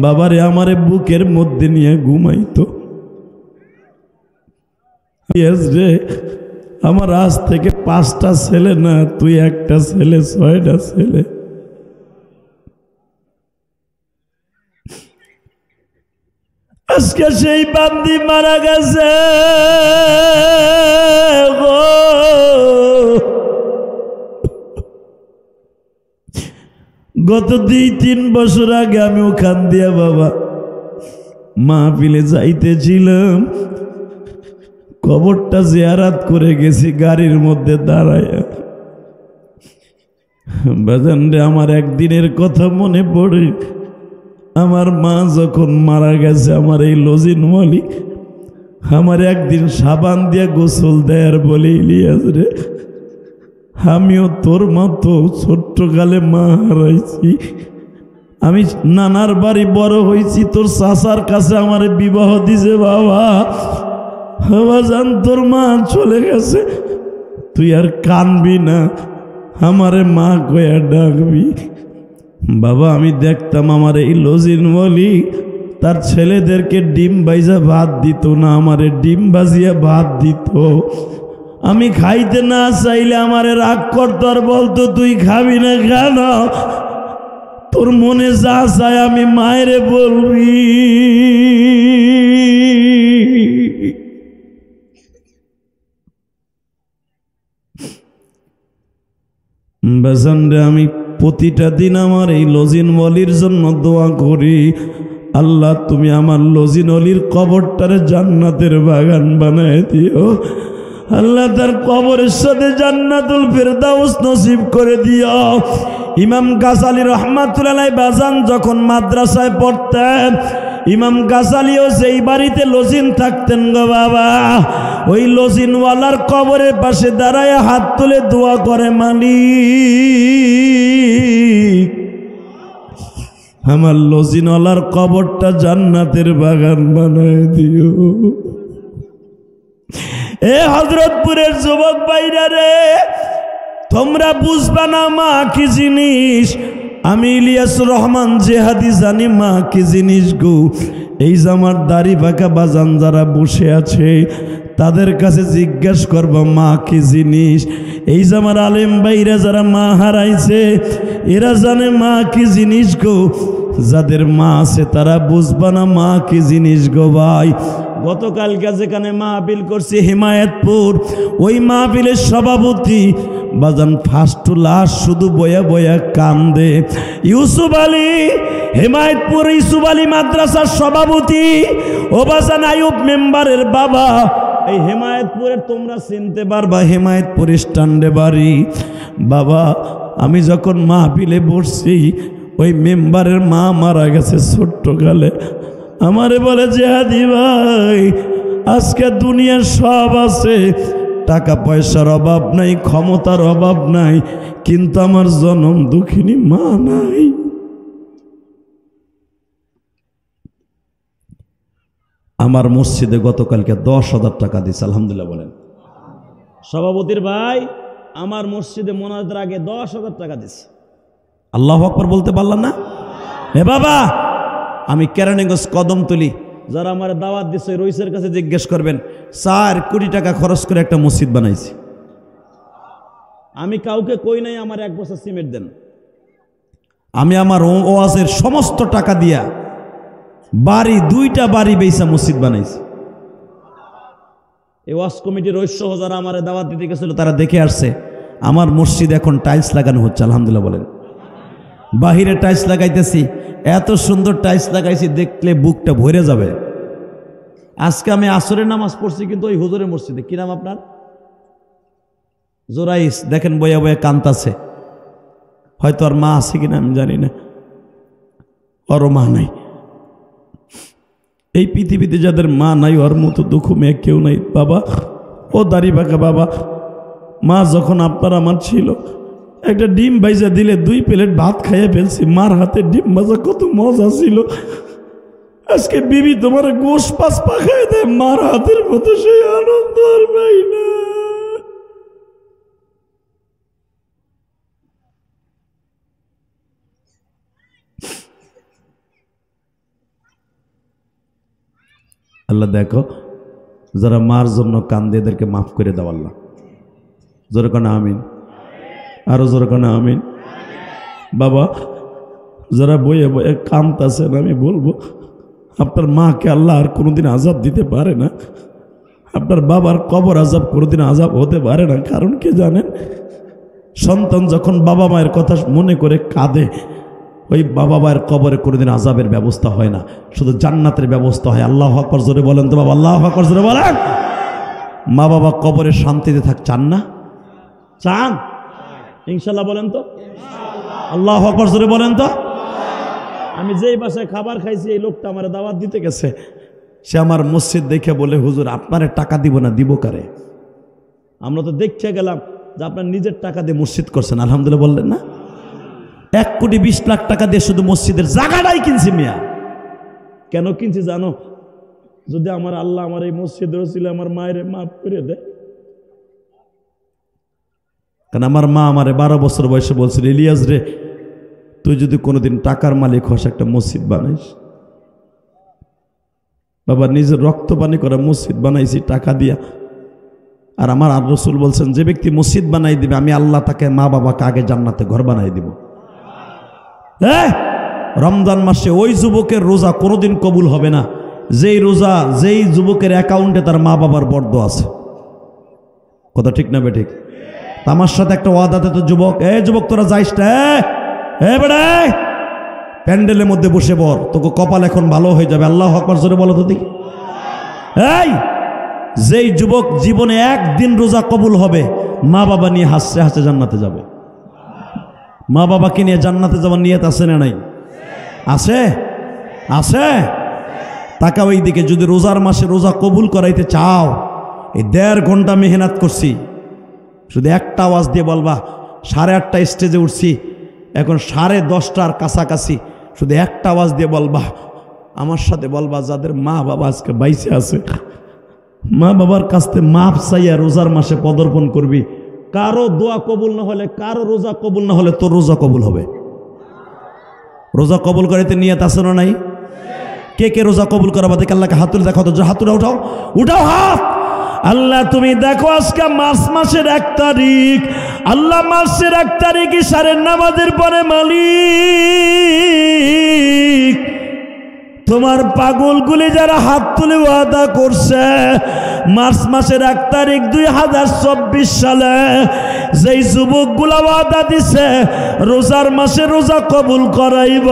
বাবারে আমারে বুকের মধ্যে নিয়ে ঘুমাইতো। রে আমার আজ থেকে 5টা ছেলে না, তুই একটা ছেলে, 6টা ছেলে। আজকে সেই বান্দি মারা গেছে গো। গত 2-3 বছর আগে আমি ওখান দিয়া বাবা মাহফিলে যাইতেছিলাম, কবরটা জিয়ারাত করে গেছি গাড়ির মধ্যে দাঁড়ায়। বাজান রে, আমার একদিনের কথা মনে পড়ে। আমার মা যখন মারা গেছে, আমার এই লজিন মলি আমার একদিন সাবান দিয়া গোসল দেয় আর বলে, ইলিয়াস রে, আমিও তোর মতো ছোট্টকালে মা হারাইছি। আমি নানার বাড়ি বড় হয়েছি, তোর চাচার কাছে আমার বিবাহ দিছে বাবা। বাজান, তোর মা চলে গেছে, তুই আর কানবি না, আমারে মা কয়া ডাকবি। বাবা, আমি দেখতাম আমার এই লজিন বলি তার ছেলেদেরকে ডিম ভাইজা ভাত দিত না, আমারে ডিম ভাজিয়া ভাত দিত। আমি খাইতে না চাইলে আমারে রাগ করত আর বলতো, তুই খাবি না কেন? তোর মনে যা চায় আমি মায়েরে বলবি। বাজান রে, আমি প্রতিটা দিন আমার এই লজিন ওয়ালির জন্য দোয়া করি, আল্লাহ তুমি আমার লজিন ওয়ালির কবরটারে জান্নাতের বাগান বানায় দিও। আল্লাহ তার কবরের সাথে জান্নাতুল ফেরদাউস নসিব করে দিও। ইমাম গাজালি রহমাতুল্লাহ আলাইহি বাজান যখন মাদ্রাসায় পড়তেন, ইমাম গাজালিও সেই বাড়িতে লজিন থাকতেন গো বাবা। ওই লজিনওয়ালার কবরের পাশে দাঁড়ায় হাত তুলে দোয়া করে, মালিক আমার লজিনওয়ালার কবরটা জান্নাতের বাগান বানায় দিও। এ হযরতপুরের যুবক ভাইরা রে, তোমরা বুঝবা না মা কি জিনিস। আমি ইলিয়াস রহমান জেহাদি জানি মা কি জিনিস গো। এই যে আমার দাড়ি বাঁকা বাজান যারা বসে আছে, তাদের কাছে জিজ্ঞাসা করবো মা কি জিনিস। এই যে আমার আলেম ভাইরা যারা মা হারাইছে, এরা জানে মা কি জিনিস গো। যাদের মা আছে তারা বুঝবা না মা কি জিনিস গো ভাই। গতকালকে যেখানে মাহফিল করছি হিমায়তপুর, ওই মাহফিলের সভাপতি বাজান ফার্স্ট লাশ শুধু বয়া বয়া কান্দে। ইউসুফ আলী, হিমায়তপুর ইউসুফ আলী মাদ্রাসার সভাপতি, ও বাজান আইয়ুব মেম্বারের বাবা। এই হিমায়তপুরের তোমরা চিনতে পারবা, হিমায়তপুর স্ট্যান্ডে বাড়ি। বাবা, আমি যখন মাহফিলে বসছি, ওই মেম্বারের মা মারা গেছে ছোট্টকালে। আমারে বলে, জেহাদি ভাই, আজকে দুনিয়ার সব আছে, টাকা পয়সার অভাব নাই, ক্ষমতার অভাব নাই, কিন্তু আমার জনম দুঃখিনী মা নাই। আমার মসজিদে গতকালকে 10,000 টাকা দিচ্ছে, আলহামদুলিল্লাহ বলেন। সভাপতির ভাই আমার মসজিদে মোনাজাতের আগে 10,000 টাকা দিচ্ছে। আল্লাহু আকবার বলতে পারলাম না? হে বাবা, আমি কেরানীগঞ্জ কদমতলি, যারা আমার দাওয়াত দিচ্ছে রইসের কাছে জিজ্ঞেস করবেন, 4 কোটি টাকা খরচ করে একটা মসজিদ বানাইছি। আমি কাউকে কই নাই আমার 1 বছর সিমেন্ট দেন। আমি আমার ওয়াজের সমস্ত টাকা দিয়া বাড়ি 2টা বাড়ি বেচা মসজিদ বানাইছি। এই ওয়াজ কমিটির রইস যারা আমার দাওয়াত দিতে গেছিল, তারা দেখে আসছে আমার মসজিদ এখন টাইলস লাগানো হচ্ছে, আলহামদুলিল্লাহ বলেন। বাহিরে টাইলস লাগাইতেছি, এত সুন্দর টাইলস লাগাইছি, দেখলে বুকটা ভরে যাবে। আজকে আমি আসরের নামাজ পড়ছি, কিন্তু ওই হুজুরের মসজিদে, কি নাম আপনার? জোরাইস, দেখেন বয়া বয়া কান্তাছে। হয়তো আর মা আছে কিনা আমি জানি না, ওরও মা নাই। এই পৃথিবীতে যাদের মা নাই, ওর মতো দুঃখ মেয়ে কেউ নাই বাবা। ও দাড়ি বাঁকা বাবা, মা যখন আপনার আমার ছিল, একটা ডিম ভাইজা দিলে 2 প্লেট ভাত খাইয়ে ফেলছি। মার হাতে ডিম ভাজা কত মজা ছিল। আজকে বিবি তোমার গোশ পাস পাখায় দেয়, মার হাতের মতো সেই আনন্দ আর পাই না। আল্লাহ দেখো, যারা মার জন্য কান্দে এদেরকে মাফ করে দাও আল্লাহ। জোরে কানা আমিন, আরো জোরে কানা আমিন। বাবা, যারা বয়ে বয়ে কামতাছেন, আমি বলবো আপনার মাকে আল্লাহ আর কোনোদিন আযাব দিতে পারে না, আপনার বাবার কবর আযাব কোনোদিন আযাব হতে পারে না। কারণ কি জানেন, সন্তান যখন বাবা মায়ের কথা মনে করে কাঁদে, ওই বাবা মায়ের কবরে কোনোদিন আযাবের ব্যবস্থা হয় না, শুধু জান্নাতের ব্যবস্থা হয়। আল্লাহু আকবার জোরে বলেন তো বাবা, আল্লাহু আকবার জোরে বলেন। মা বাবা কবরে শান্তিতে থাক চান না? চান ইনশাআল্লাহ বলেন তো, আল্লাহু আকবার জোরে বলেন তো। আমি যেই বাসায় খাবার খাইছি, এই লোকটা আমার দাওয়াত দিতে গেছে, সে আমার মসজিদ দেখে বলে, হুজুর আপনারে টাকা দিব না, দিব কারে? আমরা তো দেখে গেলাম যে আপনার নিজের টাকা দিয়ে মসজিদ করছেন, আলহামদুলিল্লাহ বললেন না? 1,20,00,000 টাকা দিয়ে শুধু মসজিদের জায়গাটাই কিনছি মিয়া। কেন কিনছি জানো? যদি আমার আল্লাহ আমার এই মসজিদের ছিল আমার মায়ের মাফ করে দেয়। কারণ আমার মা আমারে 12 বছর বয়সে বলছিল, ইলিয়াস রে তুই যদি কোনোদিন টাকার মালিক হস, একটা মসজিদ বানাইস। বাবা নিজের রক্ত পানি করা মসজিদ বানাইছি টাকা দিয়া। আর আমার আর রাসূল বলছেন, যে ব্যক্তি মসজিদ বানাই দিবে আমি আল্লাহ তাকে মা বাবাকে আগে জান্নাতে ঘর বানাই দিব। রমজান মাসে ওই যুবকের রোজা কোনোদিন কবুল হবে না যেই যুবকের অ্যাকাউন্টে তার মা বাবার বর্দ আছে। কথা ঠিক না বেঠিক? আমার সাথে একটা ওয়াদাতে তো যুবক, যুবক তোরা যাইস না, বেড়া প্যান্ডেলের মধ্যে বসে পর, তোকে কপাল এখন ভালো হয়ে যাবে। আল্লাহু আকবার জোরে বলো তো দেখি। যেই যুবক জীবনে একদিন রোজা কবুল হবে, মা বাবা নিয়ে হাসতে হাসতে জান্নাতে যাবে। মা বাবাকে নিয়ে জান্নাতে যাওয়ার নিয়ত আছে না নাই? আছে, আছে। তাকা ওই দিকে। যদি রোজার মাসে রোজা কবুল করাইতে চাও, এই 1.5 ঘন্টা মেহনত করছি, শুধু একটা আওয়াজ দিয়ে বলবা 8:30 স্টেজে উঠছি, এখন 10:30টার কাছাকাছি, শুধু একটা আওয়াজ দিয়ে বলবা, আমার সাথে বলবা যাদের মা বাবা আজকে বাইসে আছে, মা বাবার কাছ থেকে মাপ চাইয়া রোজার মাসে পদার্পণ করবি। কারো দোয়া কবুল না হলে, কারো রোজা কবুল না হলে তোর রোজা কবুল হবে। রোজা কবুল করাইতে নিয়ত আছে না নাই? কে কে রোজা কবুল করাবা দেখে আল্লাহকে হাত তুলে দেখো তো, হাতুরা উঠাও, উঠাও হাত। আল্লাহ তুমি দেখো আজকে মার্চ মাসের 1 তারিখ, আল্লাহ মাসের 1 তারিখ ইশারের নামাজের পরে মালিক তোমার পাগলগুলি যারা হাত তুলে ওয়াদা করছে, মার্চ মাসের 1 তারিখ 2024 সালে যেই যুবকগুলা ওয়াদা দিছে রোজার মাসে রোজা কবুল করাইব,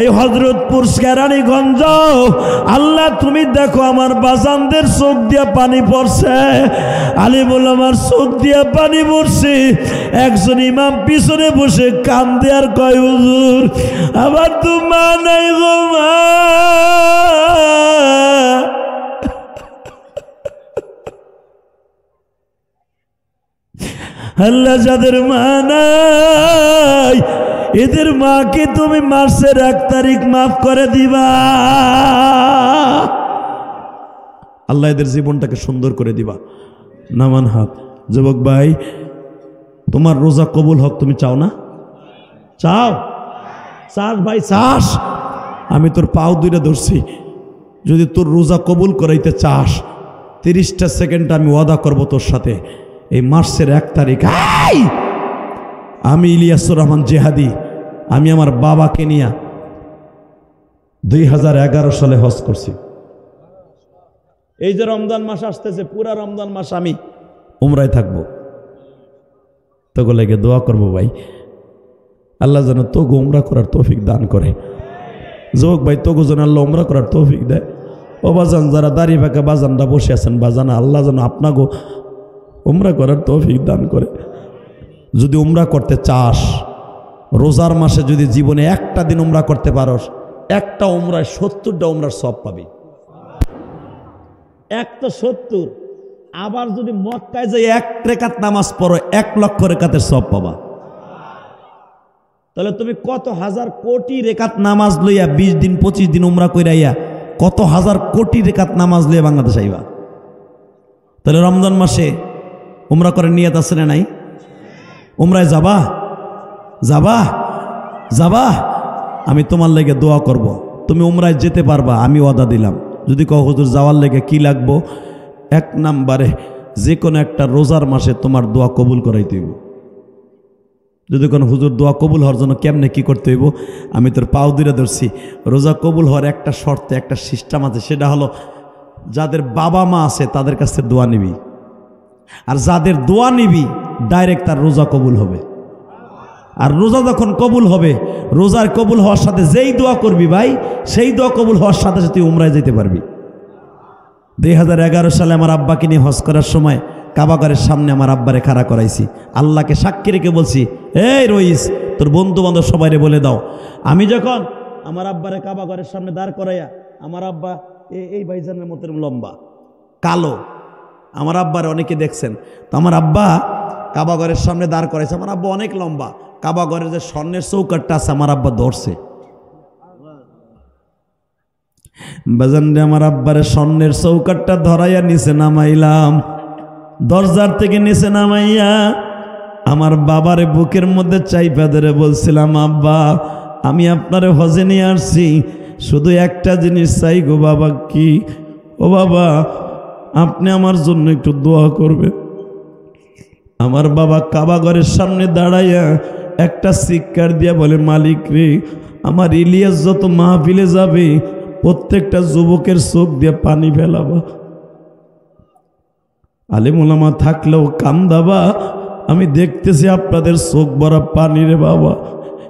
এই হযরতপুর কেরানীগঞ্জ, আল্লাহ তুমি দেখো আমার বাজানদের চোখ দিয়ে পানি পড়ছে। আলী বলে আমার চোখ দিয়ে পানি পড়ছে। একজন ইমাম পিছনে বসে কান্দে আর কয়, হুজুর আবার তো মা নাই গো মা। আল্লাহ যাদের মা নাই এদের মাকে তুমি মার্চের 1 তারিখ মাফ করে দিবা। আল্লাহ এদের জীবনটাকে সুন্দর করে দিবা। নামান হাত। যুবক ভাই তোমার রোজা কবুল হোক, তুমি চাও না? চাও? চাস ভাই চাস? আমি তোর পাও দুইটা ধরছি, যদি তোর রোজা কবুল করাইতে চাস 30টা সেকেন্ড আমি ওয়াদা করব তোর সাথে, এই মার্চের 1 তারিখ আমি ইলিয়াসুর রহমান জেহাদি, আমি আমার বাবাকে নিয়ে 2011 সালে হজ করছি। এই যে রমজান মাস আসতেছে, পুরা রমজান মাস আমি উমরায় থাকবো। তোকে লেগে দোয়া করবো ভাই, আল্লাহ যেন তোকে উমরা করার তৌফিক দান করে। যুবক ভাই তোকে যেন আল্লাহ উমরা করার তৌফিক দেয়। ও বাজান যারা দাঁড়িয়ে ফাঁকা বাজানরা বসে আছেন, বাজান আল্লাহ যেন আপনাকে উমরা করার তৌফিক দান করে। যদি উমরা করতে চাস, রোজার মাসে যদি জীবনে একটা দিন উমরা করতে পারস, একটা উমরায় 70টা উমরার সব পাবি। 170। আবার যদি মক্কায় যাই 1 রেকাত নামাজ পড়ো, 1 লক্ষ রেকাতের সব পাবা। তাহলে তুমি কত হাজার কোটি রেকাত নামাজ লইয়া 20 দিন 25 দিন উমরা কইরাইয়া কত হাজার কোটি রেকাত নামাজ লইয়া বাংলাদেশ আইবা। তাহলে রমজান মাসে উমরা করার নিয়ত আছে না নাই? উমরায় যাবা? যাবা? যাবা? আমি তোমার লেগে দোয়া করব, তুমি উমরায় যেতে পারবা, আমি ওয়াদা দিলাম। যদি কও হুজুর যাওয়ার লেগে কি লাগবো, 1 নম্বরে যে কোনো একটা রোজার মাসে তোমার দোয়া কবুল করাইতে হইব। যদি কোনো হুজুর দোয়া কবুল হওয়ার জন্য কেমনে কি করতে হইব, আমি তোর পাও দূরে ধরছি। রোজা কবুল হওয়ার একটা শর্তে একটা সিস্টেম আছে, সেটা হলো যাদের বাবা মা আছে তাদের কাছে দোয়া নিবি, আর যাদের দোয়া নিবি ডাইরেক্ট তার রোজা কবুল হবে। আর রোজা যখন কবুল হবে, রোজার কবুল হওয়ার সাথে যেই দোয়া করবি ভাই, সেই দোয়া কবুল হওয়ার সাথে সাথে তুই উমরায় যেতে পারবি। 2011 সালে আমার আব্বাকে নিয়ে হজ করার সময় কাবাগরের সামনে আমার আব্বারে খাড়া করাইছি, আল্লাহকে সাক্ষী রেখে বলছি, এই রইস তোর বন্ধু বান্ধব সবাইরে বলে দাও, আমি যখন আমার আব্বারে কাবাগরের সামনে দাঁড় করাইয়া, আমার আব্বা এই ভাইজানের মতো লম্বা কালো, আমার আব্বারে অনেকে দেখছেন, তো আমার আব্বা কাবাগরের সামনে দাঁড় করাইছে, আমার আব্বা অনেক লম্বা, কাবাগরের যে স্বর্ণের চৌকাটটা আছে আমার আব্বা ধরছে। বাজানরে আমার আব্বারে স্বর্ণের চৌকাটটা ধরাইয়া নিচে নামাইলাম, দরজার থেকে নিচে নামাইয়া আমার বাবারে বুকের মধ্যে চাইপা ধরে বলছিলাম, আব্বা আমি আপনারে হজে নিয়ে আসছি, শুধু একটা জিনিস চাই গো বাবা। কি? ও বাবা আপনি আমার জন্য একটু দোয়া করবেন। আমার বাবা কাবাগরের সামনে দাঁড়াইয়া একটা চিৎকার দিয়া বলে, মালিক রে, আমার ইলিয়াস যত মাহফিলে যাবে প্রত্যেকটা যুবকের চোখ দিয়ে পানি ফেলাবা, আলেম ওলামা থাকলেও কান্দাবা, আমি দেখতেছি আপনাদের চোখ ভরা পানি রে বাবা।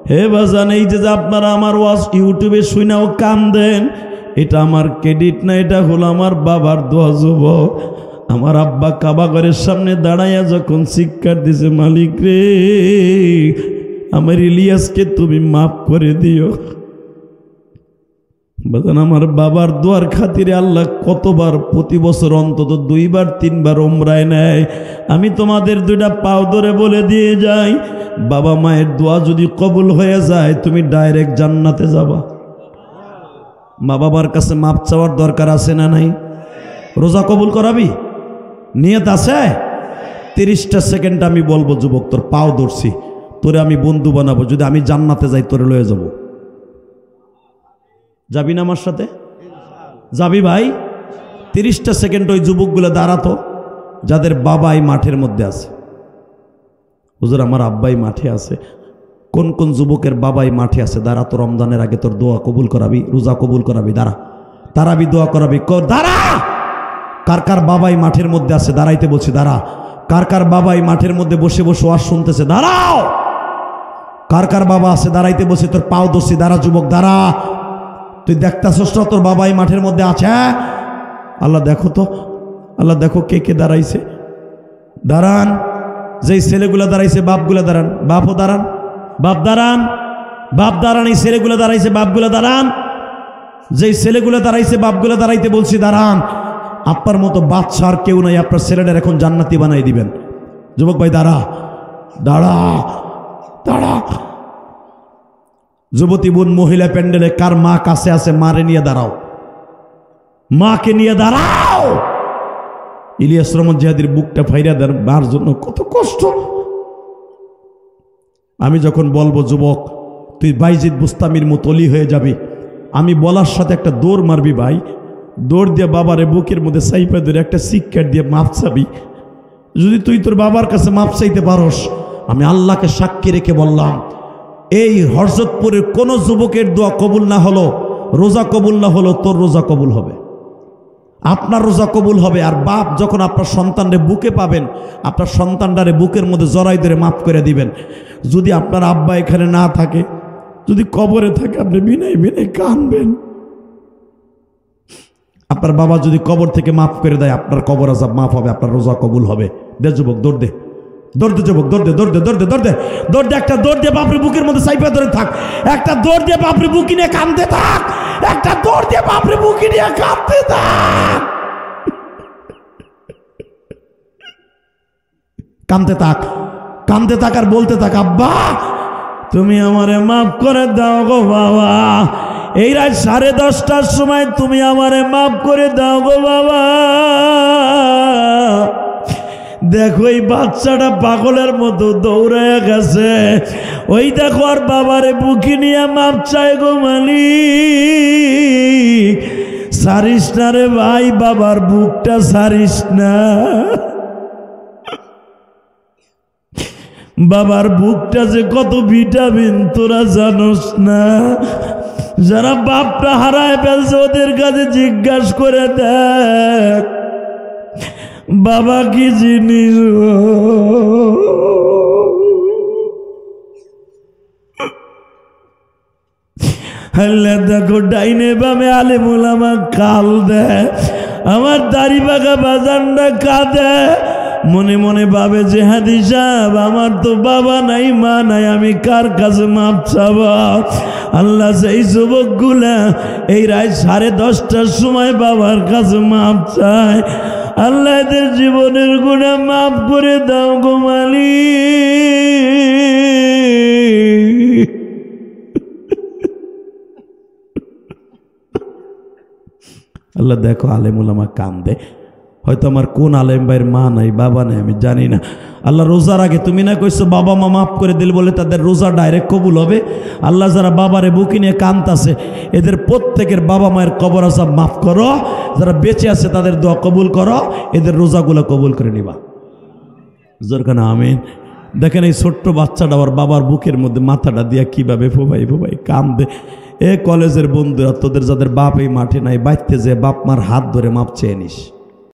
হে বাজান, এই যে আপনারা আমার ওয়াজ ইউটিউবে শুনেও কান্দেন, এটা আমার ক্রেডিট না, এটা হলো আমার বাবার দোয়া। যুবক আমার আব্বা কাবাগরের সামনে দাঁড়াইয়া যখন চিৎকার দিছে, মালিক রে আমার ইলিয়াসকে তুমি মাফ করে দিও। বাজান আমার বাবার দোয়ার খাতিরে আল্লাহ কতবার প্রতি বছর অন্তত 2-3বার উমরায় নেয়। আমি তোমাদের দুইটা পাও ধরে বলে দিয়ে যাই, বাবা মায়ের দোয়া যদি কবুল হয়ে যায় তুমি ডাইরেক্ট জান্নাতে যাবা। মা বাবার কাছে মাপ চাওয়ার দরকার আছে না নাই? রোজা কবুল করাবি? নিয়ত আছে? 30টা সেকেন্ড আমি বলবো, যুবক তোর পাও ধরছি, তোরে আমি বন্ধু বানাবো, যদি আমি জান্নাতে যাই তোরে লয়ে যাব। যাবি না আমার সাথে? যাবি ভাই? 30টা সেকেন্ড ওই যুবকগুলো দাঁড়াতো যাদের বাবাই মাঠের মধ্যে আছে। হুজুর আমার আব্বাই মাঠে আছে। কোন কোন যুবকের বাবাই মাঠে আছে? দাঁড়াতো, রমজানের আগে তোর দোয়া কবুল করাবি, রোজা কবুল করাবি, দাঁড়া, তারাবি দোয়া করাবি, দাঁড়া। কার কার বাবাই মাঠের মধ্যে আছে? দাঁড়াইতে বলছি, দাঁড়া। কার কার বাবাই মাঠের মধ্যে বসে বসে ওয়াজ শুনতেছে? দাঁড়াও। কার কার বাবা আছে? দাঁড়াইতে বলছি, তোর পাও ধরছি, দাঁড়া যুবক, দাঁড়া। তুই দেখতাছস না তোর বাবাই মাঠের মধ্যে আছে? আল্লাহ দেখো তো, আল্লাহ দেখো কে কে দাঁড়াইছে। দাঁড়ান, যেই ছেলেগুলা দাঁড়াইছে বাপগুলা দাঁড়ান, বাপও দাঁড়ান, বাপ দাঁড়ান, বাপ দাঁড়ান। এই ছেলেগুলা দাঁড়াইছে বাপগুলা দাঁড়ান, যেই ছেলেগুলা দাঁড়াইছে বাপগুলা দাঁড়াইতে বলছি দাঁড়ান। আপনার মতো বাচ্চা আর কেউ নাই, আপনার ছেলেটার এখন জান্নাতি বানাই দিবেন। যুবক ভাই দাঁড়া, দাঁড়া, দাঁড়া। যুবতী বোন মহিলা প্যান্ডেলে কার মা কাছে আছে? মারে নিয়ে দাঁড়াও, মাকে নিয়ে দাঁড়াও। ইলিয়াস রহমান জিহাদির বুকটা ফাইরা দেন, মার জন্য কত কষ্ট। আমি যখন বলবো যুবক তুই বাইজিদ বুস্তামির মতো অলি হয়ে যাবি, আমি বলার সাথে একটা দৌড় মারবি ভাই, দৌড় দিয়ে বাবারে বুকের মধ্যে সাইপা ধরে একটা শিক্ষার দিয়ে মাপ চাবি। যদি তুই তোর বাবার কাছে মাপ চাইতে পারস, আমি আল্লাহকে সাক্ষী রেখে বললাম, এই হরজতপুরের কোন যুবকের দোয়া কবুল না হলো, রোজা কবুল না হলো, তোর রোজা কবুল হবে, আপনার রোজা কবুল হবে। আর বাপ যখন আপনার সন্তানরে বুকে পাবেন, আপনার সন্তানটারে বুকের মধ্যে জড়াই ধরে মাফ করে দিবেন। যদি আপনার আব্বা এখানে না থাকে, যদি কবরে থাকে, আপনি বিনয় বিনয় কাঁদবেন। আপনার বাবা যদি কবর থেকে মাফ করে দেয়, আপনার কবর আযাব মাফ হবে, আপনার রোজা কবুল হবে। দে যুবক, দৌড় দে, দৌড় দে যুবক, দৌড় দে, দৌড় দে, দৌড় দে, দৌড় দে, দৌড় দে, একটা দৌড় দিয়ে বাপরে বুকের মধ্যে সাইপা ধরে থাক, একটা দৌড় দিয়ে বাপরে বুকি নিয়ে কাঁদতে থাক, একটা দৌড় দিয়ে বাপরে বুকি নিয়ে কাঁদতে থাক, কাঁদতে থাক, কাঁদতে থাক আর বলতে থাক, আব্বা তুমি আমারে মাফ করে দাও গো বাবা, এই রাত 10:30টার সময় তুমি আমারে মাফ করে দাও গো বাবা। দেখো এই বাচ্চাটা পাগলের মতো দৌড়ায় গেছে, ওই দেখো আর বাবারে বুকি নিয়ে মাপ চায় গো মালিক। সারিস না রে ভাই, বাবার বুকটা সারিস না। বাবার বুকটা যে কত ভিটামিন তোরা জানোস না। যারা বাপটা হারায় ফেলছে ওদের কাছে জিজ্ঞাসা করে দেখ বাবা কি জিনিস। আল্লাহ দেখো ডাইনে বামে আলেম ওলামা কাল দেয়, আমার দাড়ি বাঁকা বাজানটা কাঁদে, মনে মনে ভাবে যে হাদি সাহেব আমার তো বাবা নাই মা নাই, আমি কার কাছে মাপ চাবো। আল্লাহ সেই যুবকগুলা এই রাত 10:30টার সময় বাবার কাছে মাপ চায়। আল্লাহ এদের জীবনের গুনাহ মাফ করে দাও গো মালিক। আল্লাহ দেখো আলেম ওলামা কান্দে, হয়তো আমার কোন আলেম ভাইয়ের মা নাই বাবা নাই আমি জানি না। আল্লাহ রোজার আগে তুমি না কইছো বাবা মা মাফ করে দিল বলে তাদের রোজা ডাইরেক্ট কবুল হবে। আল্লাহ যারা বাবারে বুকি নিয়ে কাঁদতাছে এদের প্রত্যেকের বাবা মায়ের কবর আযাব মাফ করো, যারা বেঁচে আছে তাদের দোয়া কবুল করো, এদের রোজাগুলো কবুল করে নিবা। জোরখানা আমিন। দেখেন এই ছোট্ট বাচ্চাটা আবার বাবার বুকের মধ্যে মাথাটা দিয়া কিভাবে ফোবাই ফোবাই কান্দে। এ কলেজের বন্ধুরা তোদের যাদের বাপ এই মাঠে নাই বাইতে যে বাপ মার হাত ধরে মাপ চেয়ে নিস।